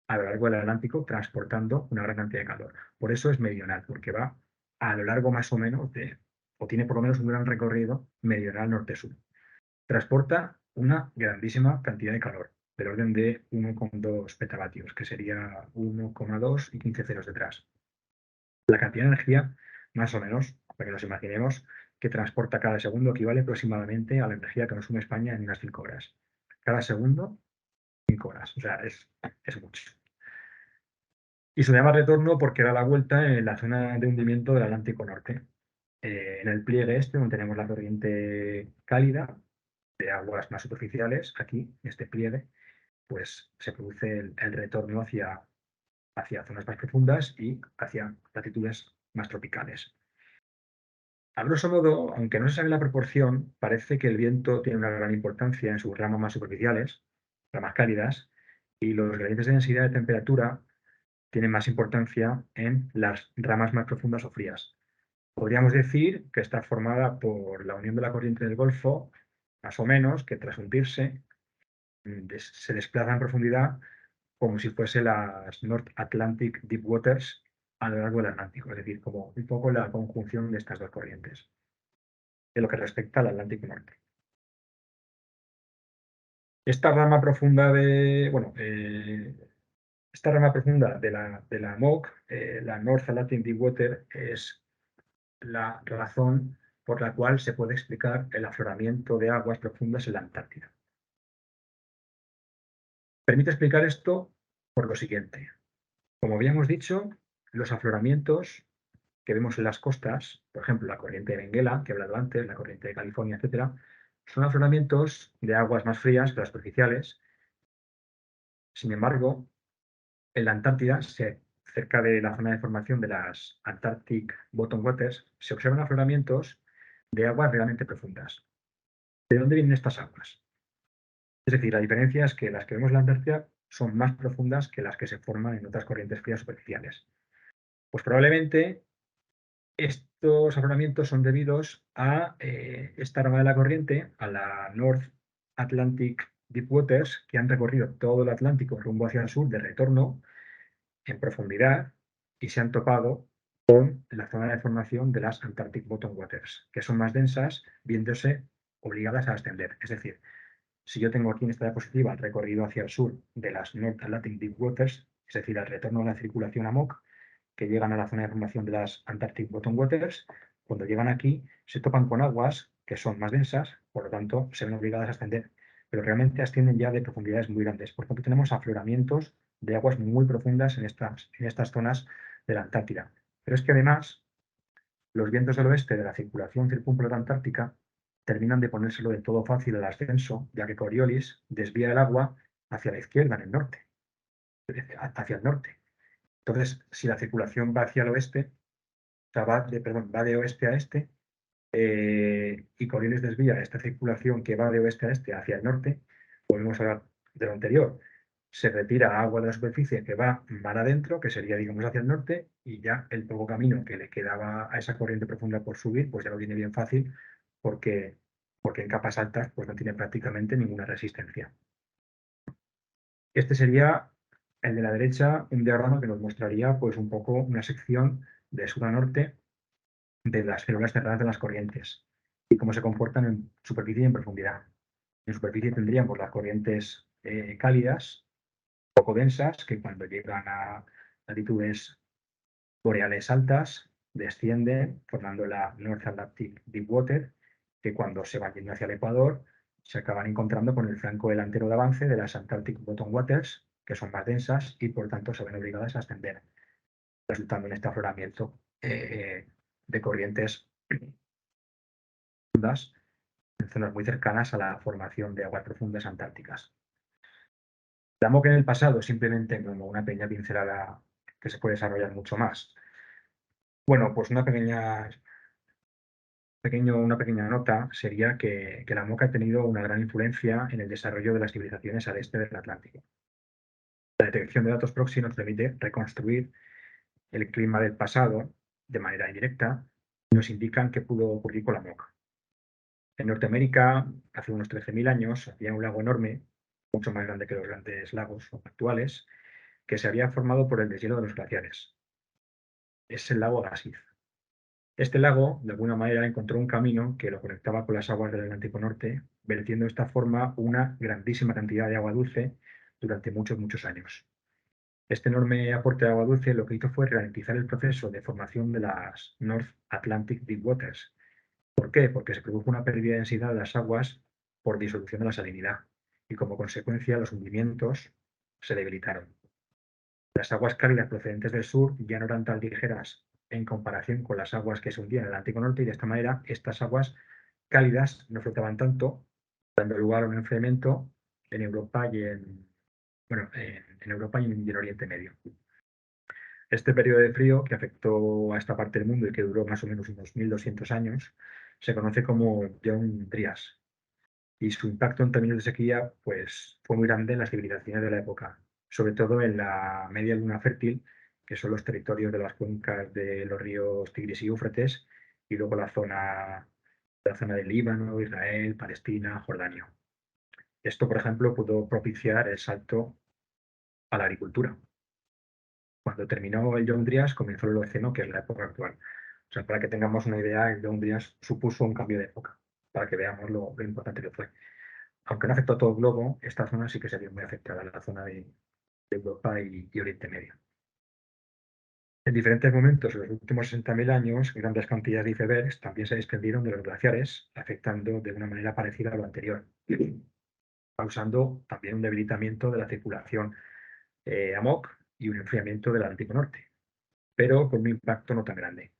a lo largo del Atlántico, transportando una gran cantidad de calor. Por eso es meridional, porque va a lo largo más o menos o tiene por lo menos un gran recorrido meridional norte-sur. Transporta una grandísima cantidad de calor, del orden de 1,2 petavatios, que sería 1,2 y 15 ceros detrás. La cantidad de energía, más o menos, para que nos imaginemos, que transporta cada segundo equivale aproximadamente a la energía que consume España en unas 5 horas. Cada segundo, 5 horas. O sea, es mucho. Y se llama retorno porque da la vuelta en la zona de hundimiento del Atlántico Norte. En el pliegue este, donde tenemos la corriente cálida, de aguas más superficiales, aquí, en este pliegue, pues se produce el retorno hacia zonas más profundas y hacia latitudes más tropicales. A grosso modo, aunque no se sabe la proporción, parece que el viento tiene una gran importancia en sus ramas más superficiales, ramas cálidas, y los gradientes de densidad de temperatura tienen más importancia en las ramas más profundas o frías. Podríamos decir que está formada por la unión de la corriente del Golfo, más o menos, que tras hundirse se desplaza en profundidad como si fuese las North Atlantic Deep Waters a lo largo del Atlántico, es decir, como un poco la conjunción de estas dos corrientes, en lo que respecta al Atlántico Norte. Esta rama profunda esta rama profunda de la MOC, la North Atlantic Deep Water, es la razón por la cual se puede explicar el afloramiento de aguas profundas en la Antártida. Permite explicar esto por lo siguiente. Como habíamos dicho, los afloramientos que vemos en las costas, por ejemplo, la corriente de Benguela, que he hablado antes, la corriente de California, etcétera, son afloramientos de aguas más frías que las superficiales. Sin embargo, en la Antártida, cerca de la zona de formación de las Antarctic Bottom Waters, se observan afloramientos de aguas realmente profundas. ¿De dónde vienen estas aguas? Es decir, la diferencia es que las que vemos en la Antártida son más profundas que las que se forman en otras corrientes frías superficiales. Pues probablemente estos afloramientos son debidos a esta rama de la corriente, a la North Atlantic Deep Waters, que han recorrido todo el Atlántico rumbo hacia el sur de retorno en profundidad y se han topado con la zona de formación de las Antarctic Bottom Waters, que son más densas, viéndose obligadas a ascender. Es decir, si yo tengo aquí en esta diapositiva el recorrido hacia el sur de las North Atlantic Deep Waters, es decir, el retorno de la circulación AMOC, que llegan a la zona de formación de las Antarctic Bottom Waters, cuando llegan aquí se topan con aguas que son más densas, por lo tanto se ven obligadas a ascender, pero realmente ascienden ya de profundidades muy grandes. Por tanto, tenemos afloramientos de aguas muy profundas en estas zonas de la Antártida. Pero es que además los vientos del oeste de la circulación circumpolar antártica terminan de ponérselo de todo fácil al ascenso, ya que Coriolis desvía el agua hacia la izquierda, en el norte, hacia el norte. Entonces, si la circulación va hacia el oeste, o sea, va de oeste a este, y Coriolis desvía esta circulación que va de oeste a este hacia el norte, volvemos a hablar de lo anterior, se retira agua de la superficie que va mar adentro, que sería, digamos, hacia el norte, y ya el poco camino que le quedaba a esa corriente profunda por subir, pues ya lo tiene bien fácil, porque, porque en capas altas pues no tiene prácticamente ninguna resistencia. Este sería el de la derecha, un diagrama que nos mostraría pues un poco una sección de sur a norte de las células cerradas de las corrientes y cómo se comportan en superficie y en profundidad. En superficie tendríamos las corrientes cálidas, poco densas, que cuando llegan a latitudes boreales altas descienden formando la North Atlantic Deep Water, que cuando se van yendo hacia el Ecuador se acaban encontrando con el flanco delantero de avance de las Antarctic Bottom Waters, que son más densas y por tanto se ven obligadas a ascender, resultando en este afloramiento de corrientes profundas en zonas muy cercanas a la formación de aguas profundas antárticas. La MOC en el pasado, simplemente como una pequeña pincelada que se puede desarrollar mucho más. Bueno, pues una pequeña nota sería que la MOC ha tenido una gran influencia en el desarrollo de las civilizaciones al este del Atlántico. La detección de datos proxy nos permite reconstruir el clima del pasado de manera indirecta y nos indican qué pudo ocurrir con la MOC. En Norteamérica, hace unos 13.000 años, había un lago enorme, mucho más grande que los grandes lagos actuales, que se había formado por el deshielo de los glaciares. Es el lago Agassiz. Este lago, de alguna manera, encontró un camino que lo conectaba con las aguas del Atlántico Norte, vertiendo de esta forma una grandísima cantidad de agua dulce durante muchos, muchos años. Este enorme aporte de agua dulce lo que hizo fue ralentizar el proceso de formación de las North Atlantic Deep Waters. ¿Por qué? Porque se produjo una pérdida de densidad de las aguas por disolución de la salinidad y como consecuencia los hundimientos se debilitaron. Las aguas cálidas procedentes del sur ya no eran tan ligeras en comparación con las aguas que se hundían en el Atlántico Norte y de esta manera estas aguas cálidas no flotaban tanto, dando lugar a un enfriamiento en Europa y en Europa y en el Oriente Medio. Este periodo de frío que afectó a esta parte del mundo y que duró más o menos unos 1200 años se conoce como Young Dryas y su impacto en términos de sequía pues, fue muy grande en las civilizaciones de la época, sobre todo en la media luna fértil, que son los territorios de las cuencas de los ríos Tigris y Éufrates, y luego la zona del Líbano, Israel, Palestina, Jordania. Esto, por ejemplo, pudo propiciar el salto a la agricultura. Cuando terminó el Young Dryas, comenzó el Holoceno, que es la época actual. O sea, para que tengamos una idea, el Young Dryas supuso un cambio de época, para que veamos lo importante que fue. Aunque no afectó a todo el globo, esta zona sí que se vio muy afectada, la zona de Europa y Oriente Medio. En diferentes momentos, en los últimos 60.000 años, grandes cantidades de icebergs también se desprendieron de los glaciares, afectando de una manera parecida a lo anterior, causando también un debilitamiento de la circulación AMOC y un enfriamiento del Atlántico Norte, pero con un impacto no tan grande.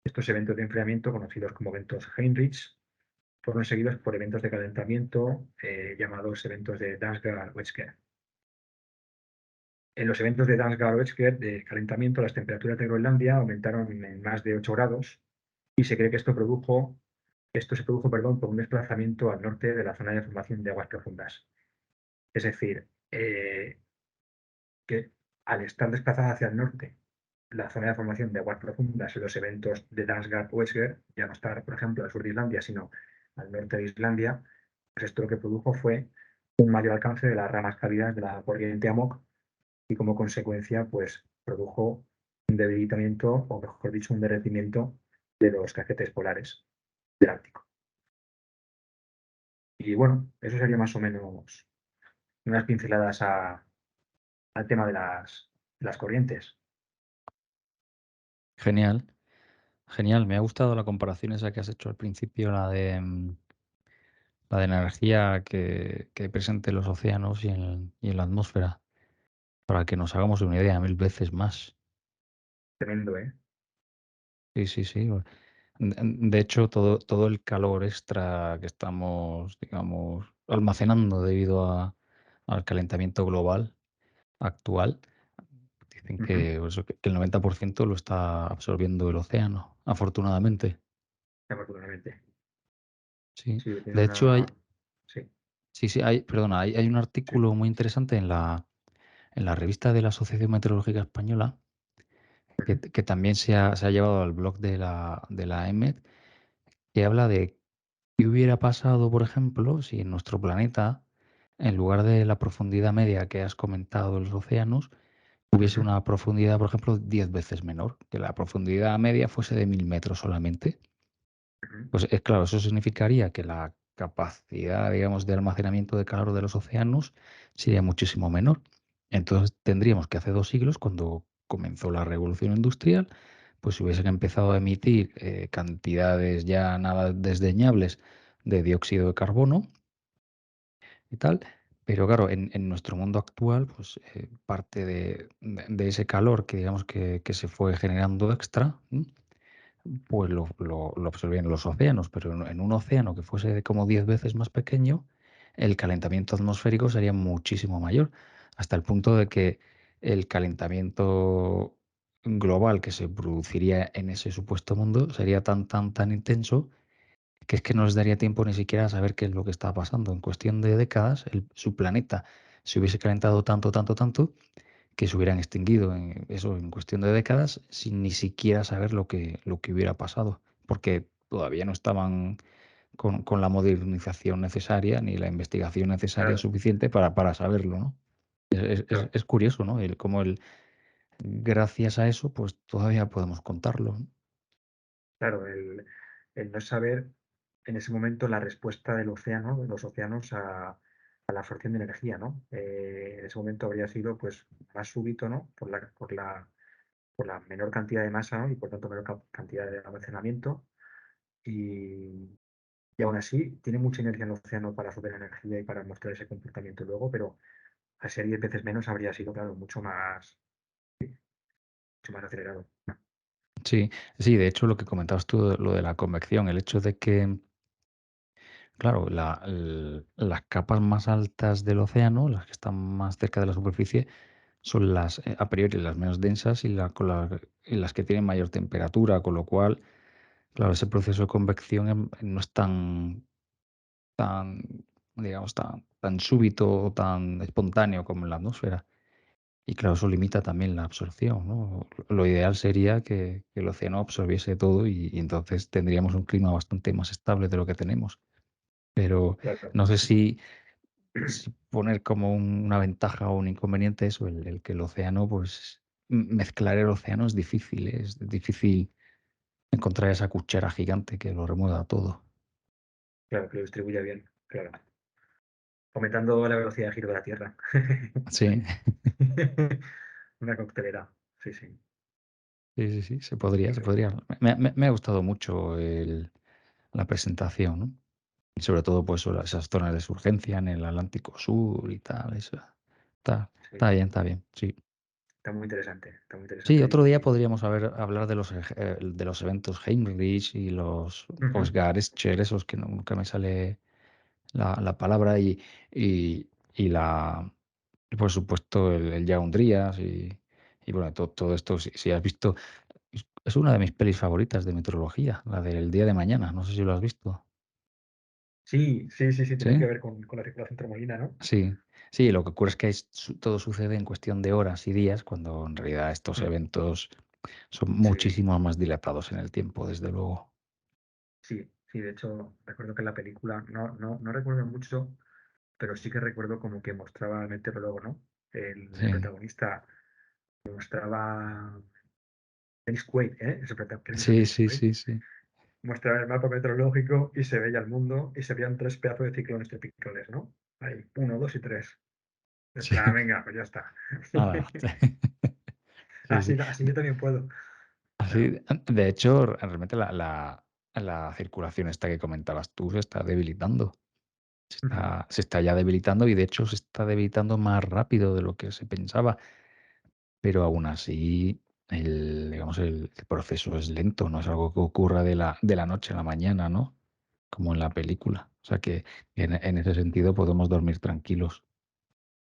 Estos eventos de enfriamiento, conocidos como eventos Heinrich, fueron seguidos por eventos de calentamiento llamados eventos de Dansgaard-Oeschger. En los eventos de Dansgaard-Oeschger de calentamiento, las temperaturas de Groenlandia aumentaron en más de 8 grados y se cree que esto se produjo por un desplazamiento al norte de la zona de formación de aguas profundas. Es decir, que al estar desplazada hacia el norte, la zona de formación de aguas profundas en los eventos de Dansgaard-Oeschger, ya no estar, por ejemplo, al sur de Islandia, sino al norte de Islandia, pues esto lo que produjo fue un mayor alcance de las ramas cálidas de la corriente AMOC y como consecuencia, pues produjo un debilitamiento, o mejor dicho, un derretimiento de los caquetes polares del Ártico. Y bueno, eso sería más o menos unas pinceladas al tema de las corrientes. Genial, genial. Me ha gustado la comparación esa que has hecho al principio, la de energía que hay presente en los océanos y en la atmósfera, para que nos hagamos una idea 1000 veces más. Tremendo, ¿eh? Sí, sí, sí. De hecho, todo el calor extra que estamos, digamos, almacenando debido al calentamiento global actual, dicen Ujú. que, pues, que el 90% lo está absorbiendo el océano, afortunadamente. Afortunadamente. Sí. Sí, tiene De hecho, hay, una. Sí, sí, sí, perdona, hay un sí. artículo muy interesante en la revista de la Asociación Meteorológica Española Ujú, que también se ha llevado al blog de la EMET, que habla de qué hubiera pasado, por ejemplo, si en nuestro planeta, en lugar de la profundidad media que has comentado de los océanos, hubiese ujú, una profundidad, por ejemplo, 10 veces menor, que la profundidad media fuese de 1000 metros solamente. ujú. Pues es claro, eso significaría que la capacidad, digamos, de almacenamiento de calor de los océanos sería muchísimo menor. Entonces tendríamos que hace 2 siglos, cuando comenzó la revolución industrial, pues hubiesen empezado a emitir cantidades ya nada desdeñables de dióxido de carbono y tal. Pero claro, en nuestro mundo actual, pues parte de ese calor que digamos que se fue generando extra, pues lo absorbían los océanos, pero en un océano que fuese de como 10 veces más pequeño, el calentamiento atmosférico sería muchísimo mayor, hasta el punto de que el calentamiento global que se produciría en ese supuesto mundo sería tan, tan, tan intenso que es que no les daría tiempo ni siquiera a saber qué es lo que está pasando. En cuestión de décadas, su planeta se hubiese calentado tanto, tanto, tanto, que se hubieran extinguido en cuestión de décadas sin ni siquiera saber lo que hubiera pasado, porque todavía no estaban con la modernización necesaria ni la investigación necesaria Claro, suficiente para saberlo, ¿no? Es, claro, es curioso, ¿no? Gracias a eso, pues todavía podemos contarlo, ¿no? claro. El no saber en ese momento la respuesta del océano, de los océanos a la absorción de energía, ¿no? En ese momento habría sido pues más súbito, ¿no? Por la menor cantidad de masa, ¿no? Y por tanto menor cantidad de almacenamiento. Y, y aún así tiene mucha energía en el océano para absorber energía y para mostrar ese comportamiento luego, pero al ser 10 veces menos habría sido, claro, mucho más acelerado. Sí, sí, de hecho lo que comentabas tú, lo de la convección, el hecho de que, claro, las capas más altas del océano, las que están más cerca de la superficie, son a priori las menos densas y las que tienen mayor temperatura, con lo cual, claro, ese proceso de convección no es tan, digamos, tan súbito o tan espontáneo como en la atmósfera. Y claro, eso limita también la absorción, ¿no? Lo ideal sería que el océano absorbiese todo y entonces tendríamos un clima bastante más estable de lo que tenemos. Pero Claro, no sé si poner como una ventaja o un inconveniente eso, el que el océano, pues mezclar el océano es difícil, ¿eh? Es difícil encontrar esa cuchara gigante que lo remueva todo. claro, que lo distribuya bien, claro. Aumentando la velocidad de giro de la Tierra. Sí, Una coctelera, sí, sí. sí, sí, sí, se podría, se Increíble. podría. Me ha gustado mucho la presentación, ¿no? Y sobre todo, pues, esas zonas de surgencia en el Atlántico Sur y tal, eso. Está Sí, bien, está bien, sí. está muy interesante, está muy Sí, interesante otro día y. podríamos hablar de los eventos Heinrich y los Ujú. Oscar-Escher, esos que nunca me sale la palabra, y por supuesto el Jaun Drías y bueno, todo esto, si has visto, es una de mis pelis favoritas de meteorología, la del día de mañana, no sé si lo has visto. Sí, sí, sí, sí, tiene que ¿Sí? ver con la circulación termolina, ¿no? Sí, sí, lo que ocurre es que todo sucede en cuestión de horas y días, cuando en realidad estos Mm. eventos son Sí, muchísimo más dilatados en el tiempo, desde luego. sí, sí, de hecho, recuerdo que en la película, no recuerdo mucho, pero sí que recuerdo como que mostraba al meteorólogo, ¿no? El Sí, protagonista mostraba. Dennis Quaid, ¿eh? ¿Qué hizo Sí, Dennis sí, Quaid? sí, sí. Muestra el mapa meteorológico y se veía el mundo y se veían 3 pedazos de ciclones tropicales, ¿no? Ahí, 1, 2 y 3. En Sí. plan, venga, pues ya está. Nada. Sí, sí. Así yo también puedo. Claro. Así, de hecho, realmente la circulación esta que comentabas tú se está debilitando. Ujú. Se está ya debilitando y de hecho se está debilitando más rápido de lo que se pensaba. Pero aún así, digamos, el proceso es lento, no es algo que ocurra de la noche a la mañana, ¿no? Como en la película. O sea que en ese sentido podemos dormir tranquilos.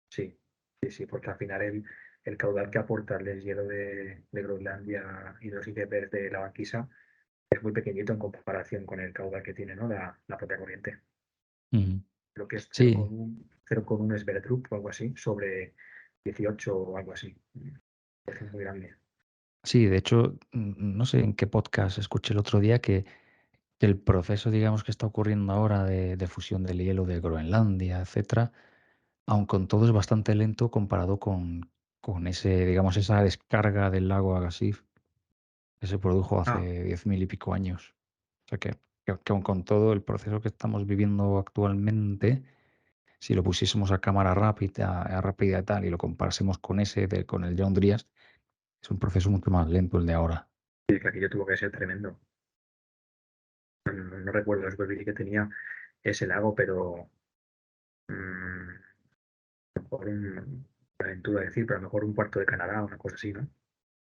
Sí, sí, sí, porque al final el caudal que aporta el deshielo de Groenlandia y los icebergs de la banquisa es muy pequeñito en comparación con el caudal que tiene, ¿no? La propia corriente. Ujú. Lo que es Sí, 0,1 Sverdrup o algo así, sobre 18 o algo así. Es muy grande. sí, de hecho, no sé en qué podcast escuché el otro día que el proceso, digamos, que está ocurriendo ahora de fusión del hielo de Groenlandia, etcétera, aun con todo es bastante lento comparado con ese, digamos, esa descarga del lago Agassiz que se produjo Ah, hace 10.000 y pico años. O sea que aun con todo el proceso que estamos viviendo actualmente, si lo pusiésemos a rápida y tal, y lo comparásemos con con el John Dryas, es un proceso mucho más lento el de ahora. sí, que aquello tuvo que ser tremendo. No recuerdo la superficie que tenía ese lago, pero mm, a lo mejor una aventura decir, pero a lo mejor un cuarto de Canadá, una cosa así, ¿no?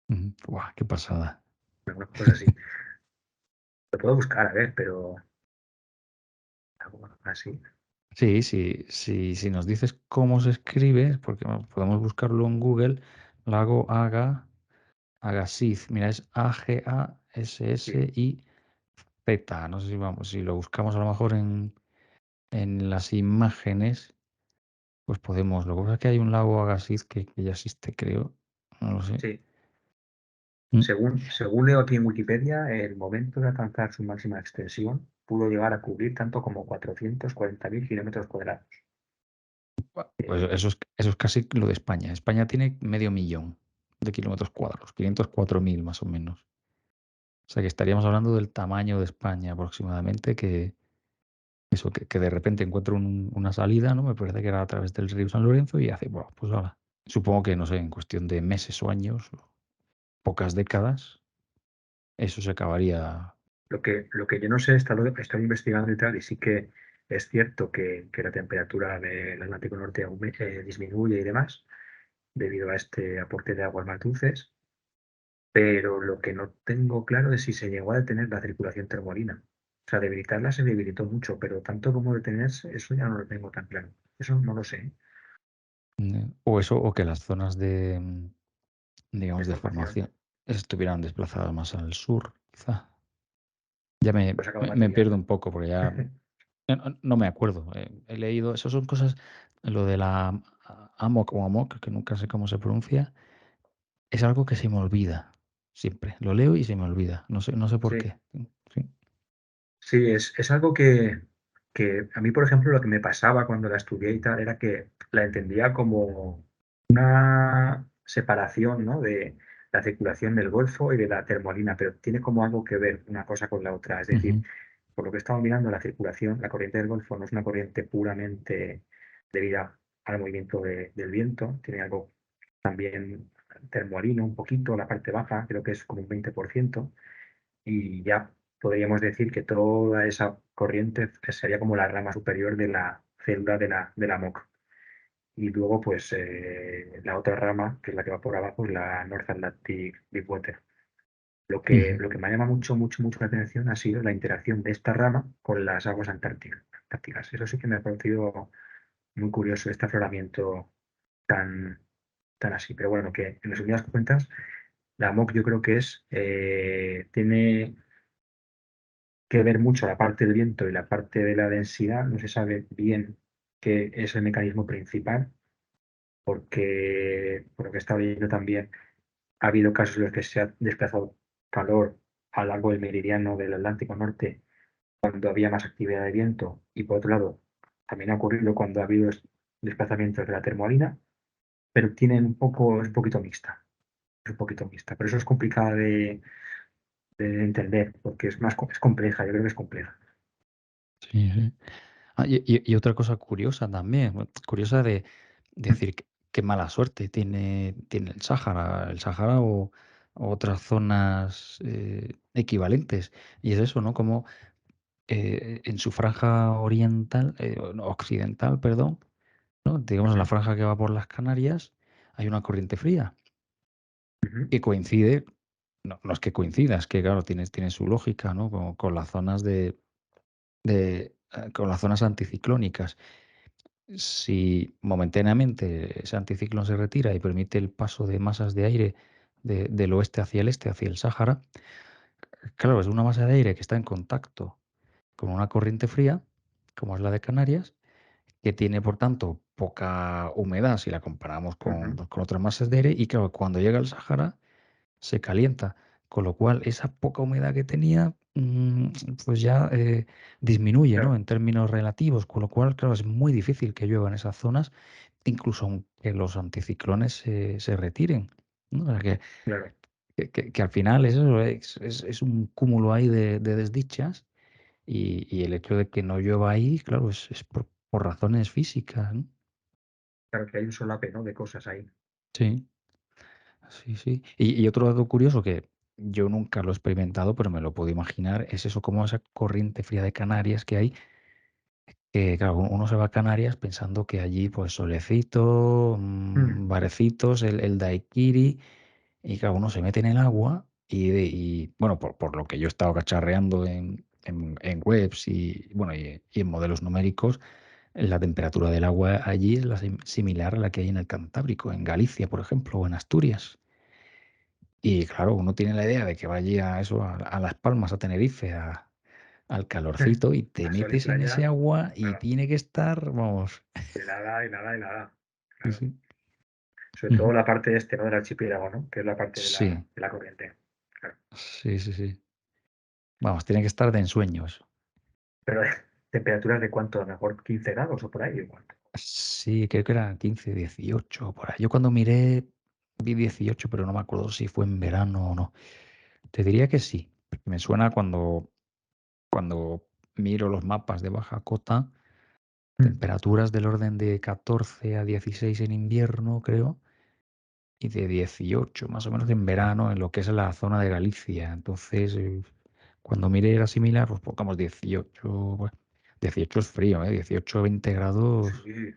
Ujú. Buah, qué pasada. Alguna cosa así. Lo puedo buscar, a ver, pero algo así. Sí, sí, si nos dices cómo se escribe, porque podemos buscarlo en Google, lago Agassiz. Mira, es Sí, Agassiz. No sé si vamos, si lo buscamos a lo mejor en las imágenes, pues podemos. Lo que pasa es que hay un lago Agassiz que ya existe, creo. No lo sé. sí. Mm, Según leo aquí en Wikipedia, el momento de alcanzar su máxima extensión pudo llegar a cubrir tanto como 440.000 kilómetros cuadrados. Pues Eh, eso es casi lo de España. España tiene medio millón de kilómetros cuadrados, 504.000 más o menos. O sea que estaríamos hablando del tamaño de España aproximadamente, que de repente encuentra una salida, ¿no? Me parece que era a través del río San Lorenzo y hace, bueno, pues ahora. Supongo que, no sé, en cuestión de meses o años, o pocas décadas, eso se acabaría. lo que yo no sé, he estado investigando y tal, y sí que es cierto que la temperatura del Atlántico Norte disminuye y demás, debido a este aporte de aguas más dulces, pero lo que no tengo claro es si se llegó a detener la circulación termolina. O sea, debilitarla se debilitó mucho, pero tanto como detenerse, eso ya no lo tengo tan claro. Eso no lo sé. O eso, o que las zonas digamos, de Deformación, formación estuvieran desplazadas más al sur, quizá. Ya me, pues sacado me, me material. pierdo un poco porque ya no me acuerdo. He leído, eso son cosas, lo de la AMOC o AMOC, que nunca sé cómo se pronuncia, es algo que se me olvida siempre. Lo leo y se me olvida. No sé por Sí, qué. Sí. sí, es algo que a mí, por ejemplo, lo que me pasaba cuando la estudié y tal era que la entendía como una separación, ¿no? De la circulación del Golfo y de la termolina, pero tiene como algo que ver una cosa con la otra. Es decir, Ujú, por lo que he estado mirando, la circulación, la corriente del Golfo no es una corriente puramente debida al movimiento del viento, tiene algo también termolino, un poquito, la parte baja, creo que es como un 20%, y ya podríamos decir que toda esa corriente sería como la rama superior de la célula de la MOC. Y luego, pues, la otra rama, que es la que va por abajo, es la North Atlantic Deepwater. Lo que, ujú, lo que me llama mucho, mucho, mucho la atención ha sido la interacción de esta rama con las aguas antárticas. Eso sí que me ha parecido muy curioso, este afloramiento tan, tan así. Pero bueno, que en resumidas cuentas, la MOC yo creo que tiene que ver mucho la parte del viento y la parte de la densidad. No se sabe bien qué es el mecanismo principal, porque por lo que he estado viendo también ha habido casos en los que se ha desplazado calor a lo largo del meridiano del Atlántico Norte cuando había más actividad de viento, y por otro lado también ha ocurrido cuando ha habido desplazamientos de la termoalina, pero es un poquito mixta. es un poquito mixta. Pero eso es complicada de entender, porque es compleja, yo creo que es compleja. Sí, sí. Y otra cosa curiosa también, curiosa de decir qué mala suerte tiene el Sáhara o otras zonas equivalentes. Y es eso, ¿no? Como en su franja oriental, no, occidental, perdón, ¿no? Digamos en la Ujú, franja que va por las Canarias, hay una corriente fría ujú, que coincide, no es que coincida, es que claro, tiene su lógica, ¿no? Con las zonas con las zonas anticiclónicas. Si momentáneamente ese anticiclón se retira y permite el paso de masas de aire del oeste hacia el este, hacia el Sáhara, claro, es una masa de aire que está en contacto con una corriente fría, como es la de Canarias, que tiene, por tanto, poca humedad si la comparamos ujú. con otras masas de aire, y claro, cuando llega al Sáhara se calienta, con lo cual esa poca humedad que tenía, pues ya disminuye, ¿no? Claro, En términos relativos, con lo cual, claro, es muy difícil que llueva en esas zonas, incluso aunque los anticiclones se retiren, ¿no? O sea, claro, que al final es eso, es un cúmulo ahí de desdichas, y el hecho de que no llueva ahí, claro, es por razones físicas, ¿no? claro que hay un solape, ¿no? De cosas ahí. Sí, sí, sí. Y otro dato curioso que yo nunca lo he experimentado, pero me lo puedo imaginar, es eso, como esa corriente fría de Canarias que hay, que claro, uno se va a Canarias pensando que allí pues solecito, Mm, barecitos, el daiquiri, y claro, uno se mete en el agua bueno, por lo que yo he estado cacharreando en webs y bueno, y en modelos numéricos, la temperatura del agua allí es similar a la que hay en el Cantábrico, en Galicia, por ejemplo, o en Asturias. Y claro, uno tiene la idea de que va allí a eso, a Las Palmas, a Tenerife, al calorcito, y te a sol y metes en ese playa, agua y claro, tiene que estar, vamos. helada, helada, helada. Sí, Claro. sí. Sobre todo Ujú. la parte este, ¿no? Del archipiélago, ¿no? Que es la parte Sí, de la corriente. Claro. sí, sí, sí. Vamos, tiene que estar de ensueño eso. Pero temperaturas de cuánto, a lo mejor 15 grados o por ahí, o cuánto. Sí, creo que eran 15, 18 por ahí. Yo cuando miré vi 18, pero no me acuerdo si fue en verano o no. Te diría que sí. Me suena cuando miro los mapas de baja cota, Mm, temperaturas del orden de 14 a 16 en invierno, creo, y de 18 más o menos en verano en lo que es la zona de Galicia. Entonces, cuando miré era similar, pues pongamos 18, bueno, 18 es frío, 18 20 grados. sí,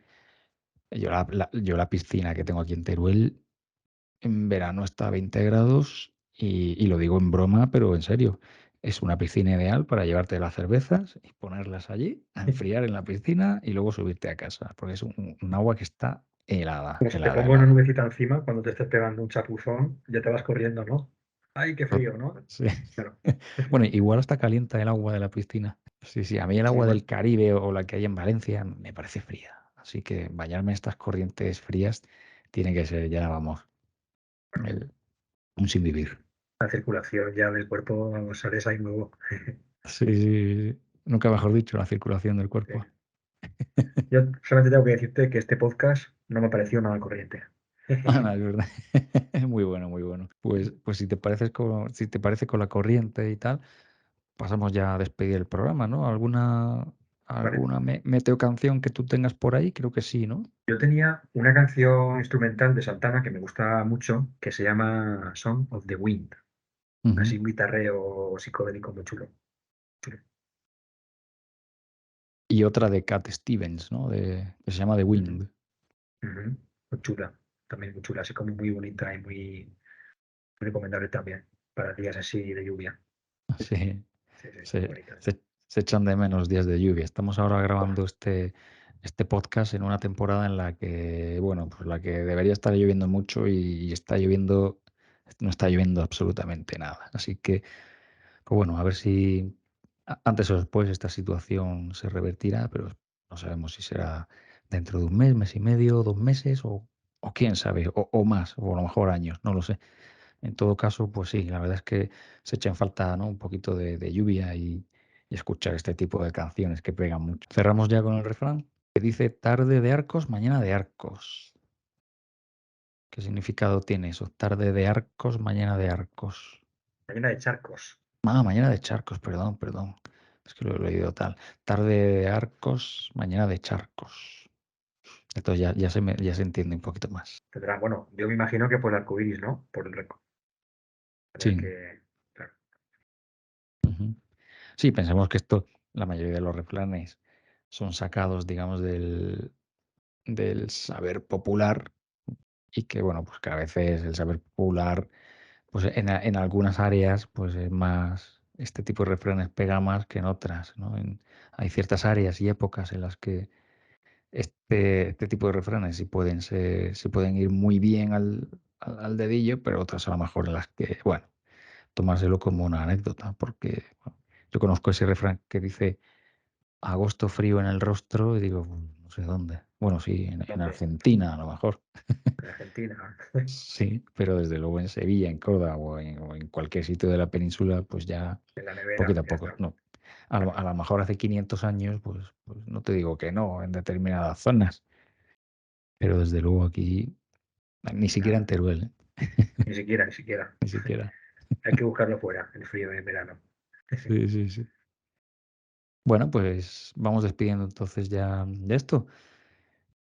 Yo la piscina que tengo aquí en Teruel en verano está a 20 grados, y lo digo en broma, pero en serio. Es una piscina ideal para llevarte las cervezas y ponerlas allí, a enfriar en la piscina y luego subirte a casa, porque es un agua que está helada, como si te helada, pongo una helada. nubecita encima, cuando te estés pegando un chapuzón, ya te vas corriendo, ¿no? ¡Ay, qué To- frío!, ¿no? Sí. Claro. Bueno, igual hasta calienta el agua de la piscina. Sí, sí, a mí el Sí, agua bueno, del Caribe o la que hay en Valencia me parece fría. Así que bañarme en estas corrientes frías tiene que ser ya, vamos, bueno, el- un sin vivir. la circulación ya del cuerpo, vamos, sales ahí nuevo. Sí, sí, sí. Nunca mejor dicho, la circulación del Sí. cuerpo. Yo solamente tengo que decirte que este podcast no me pareció nada corriente. Ah, es verdad. Muy bueno, muy bueno. Pues si te parece con la corriente y tal, pasamos ya a despedir el programa, ¿no? ¿Alguna, ¿Vale? alguna meteo canción que tú tengas por ahí? Creo que sí, ¿no? Yo tenía una canción instrumental de Santana que me gusta mucho, que se llama Song of the Wind. Ujú. Así un guitarreo psicodélico muy chulo. Chulo. Y otra de Cat Stevens, ¿no? Que se llama The Ujú, Wind. ujú. Muy chula, también muy chula, así como muy bonita y muy recomendable también para días así de lluvia. Sí, sí, Sí, sí, sí, muy se, bonita. se echan de menos días de lluvia. Estamos ahora grabando este podcast en una temporada en la que, bueno, pues la que debería estar lloviendo mucho, y está lloviendo, no está lloviendo absolutamente nada. Así que, pues bueno, a ver si antes o después esta situación se revertirá, pero no sabemos si será dentro de un mes, mes y medio, 2 meses, o quién sabe, o más, o a lo mejor años, no lo sé. En todo caso, pues sí, la verdad es que se echa en falta, ¿no? Un poquito de lluvia, y escuchar este tipo de canciones que pegan mucho. Cerramos ya con el refrán, que dice: tarde de arcos, mañana de arcos. ¿Qué significado tiene eso? Tarde de arcos, mañana de arcos. Mañana de charcos. Mañana de charcos, perdón, perdón. Es que lo he leído tal. Tarde de arcos, mañana de charcos. Entonces ya se entiende un poquito más. Tendrá, bueno, yo me imagino que por el arco iris, ¿no? Por el récord. Sí. Claro. Ujú. Sí, pensemos que esto, la mayoría de los refranes son sacados, digamos, del saber popular y que, bueno, pues que a veces el saber popular, pues en algunas áreas, pues es más, este tipo de refranes pega más que en otras, ¿no? Hay ciertas áreas y épocas en las que este tipo de refranes sí pueden ir muy bien al dedillo, pero otras a lo mejor en las que, bueno, tomárselo como una anécdota, porque bueno, yo conozco ese refrán que dice agosto frío en el rostro y digo, no sé dónde. Bueno, sí, en ¿Dónde? Argentina a lo mejor. En Argentina. Sí, pero desde luego en Sevilla, en Córdoba o en cualquier sitio de la península, pues ya En la nevera, poquito a ya poco. está. No. A lo mejor hace 500 años, pues no te digo que no, en determinadas zonas, pero desde luego aquí, ni siquiera en Nada. Teruel, ¿eh? Ni siquiera, ni siquiera. Ni siquiera. Hay que buscarlo fuera, el frío en verano. Sí, sí, sí. Bueno, pues vamos despidiendo entonces ya de esto.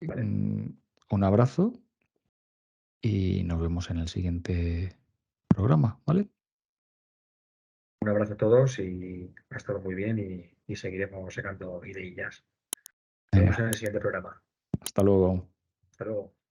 Vale. Un abrazo y nos vemos en el siguiente programa, ¿vale? Un abrazo a todos y ha estado muy bien y seguiremos sacando ideillas. Nos vemos Venga, en el siguiente programa. hasta luego. Hasta luego.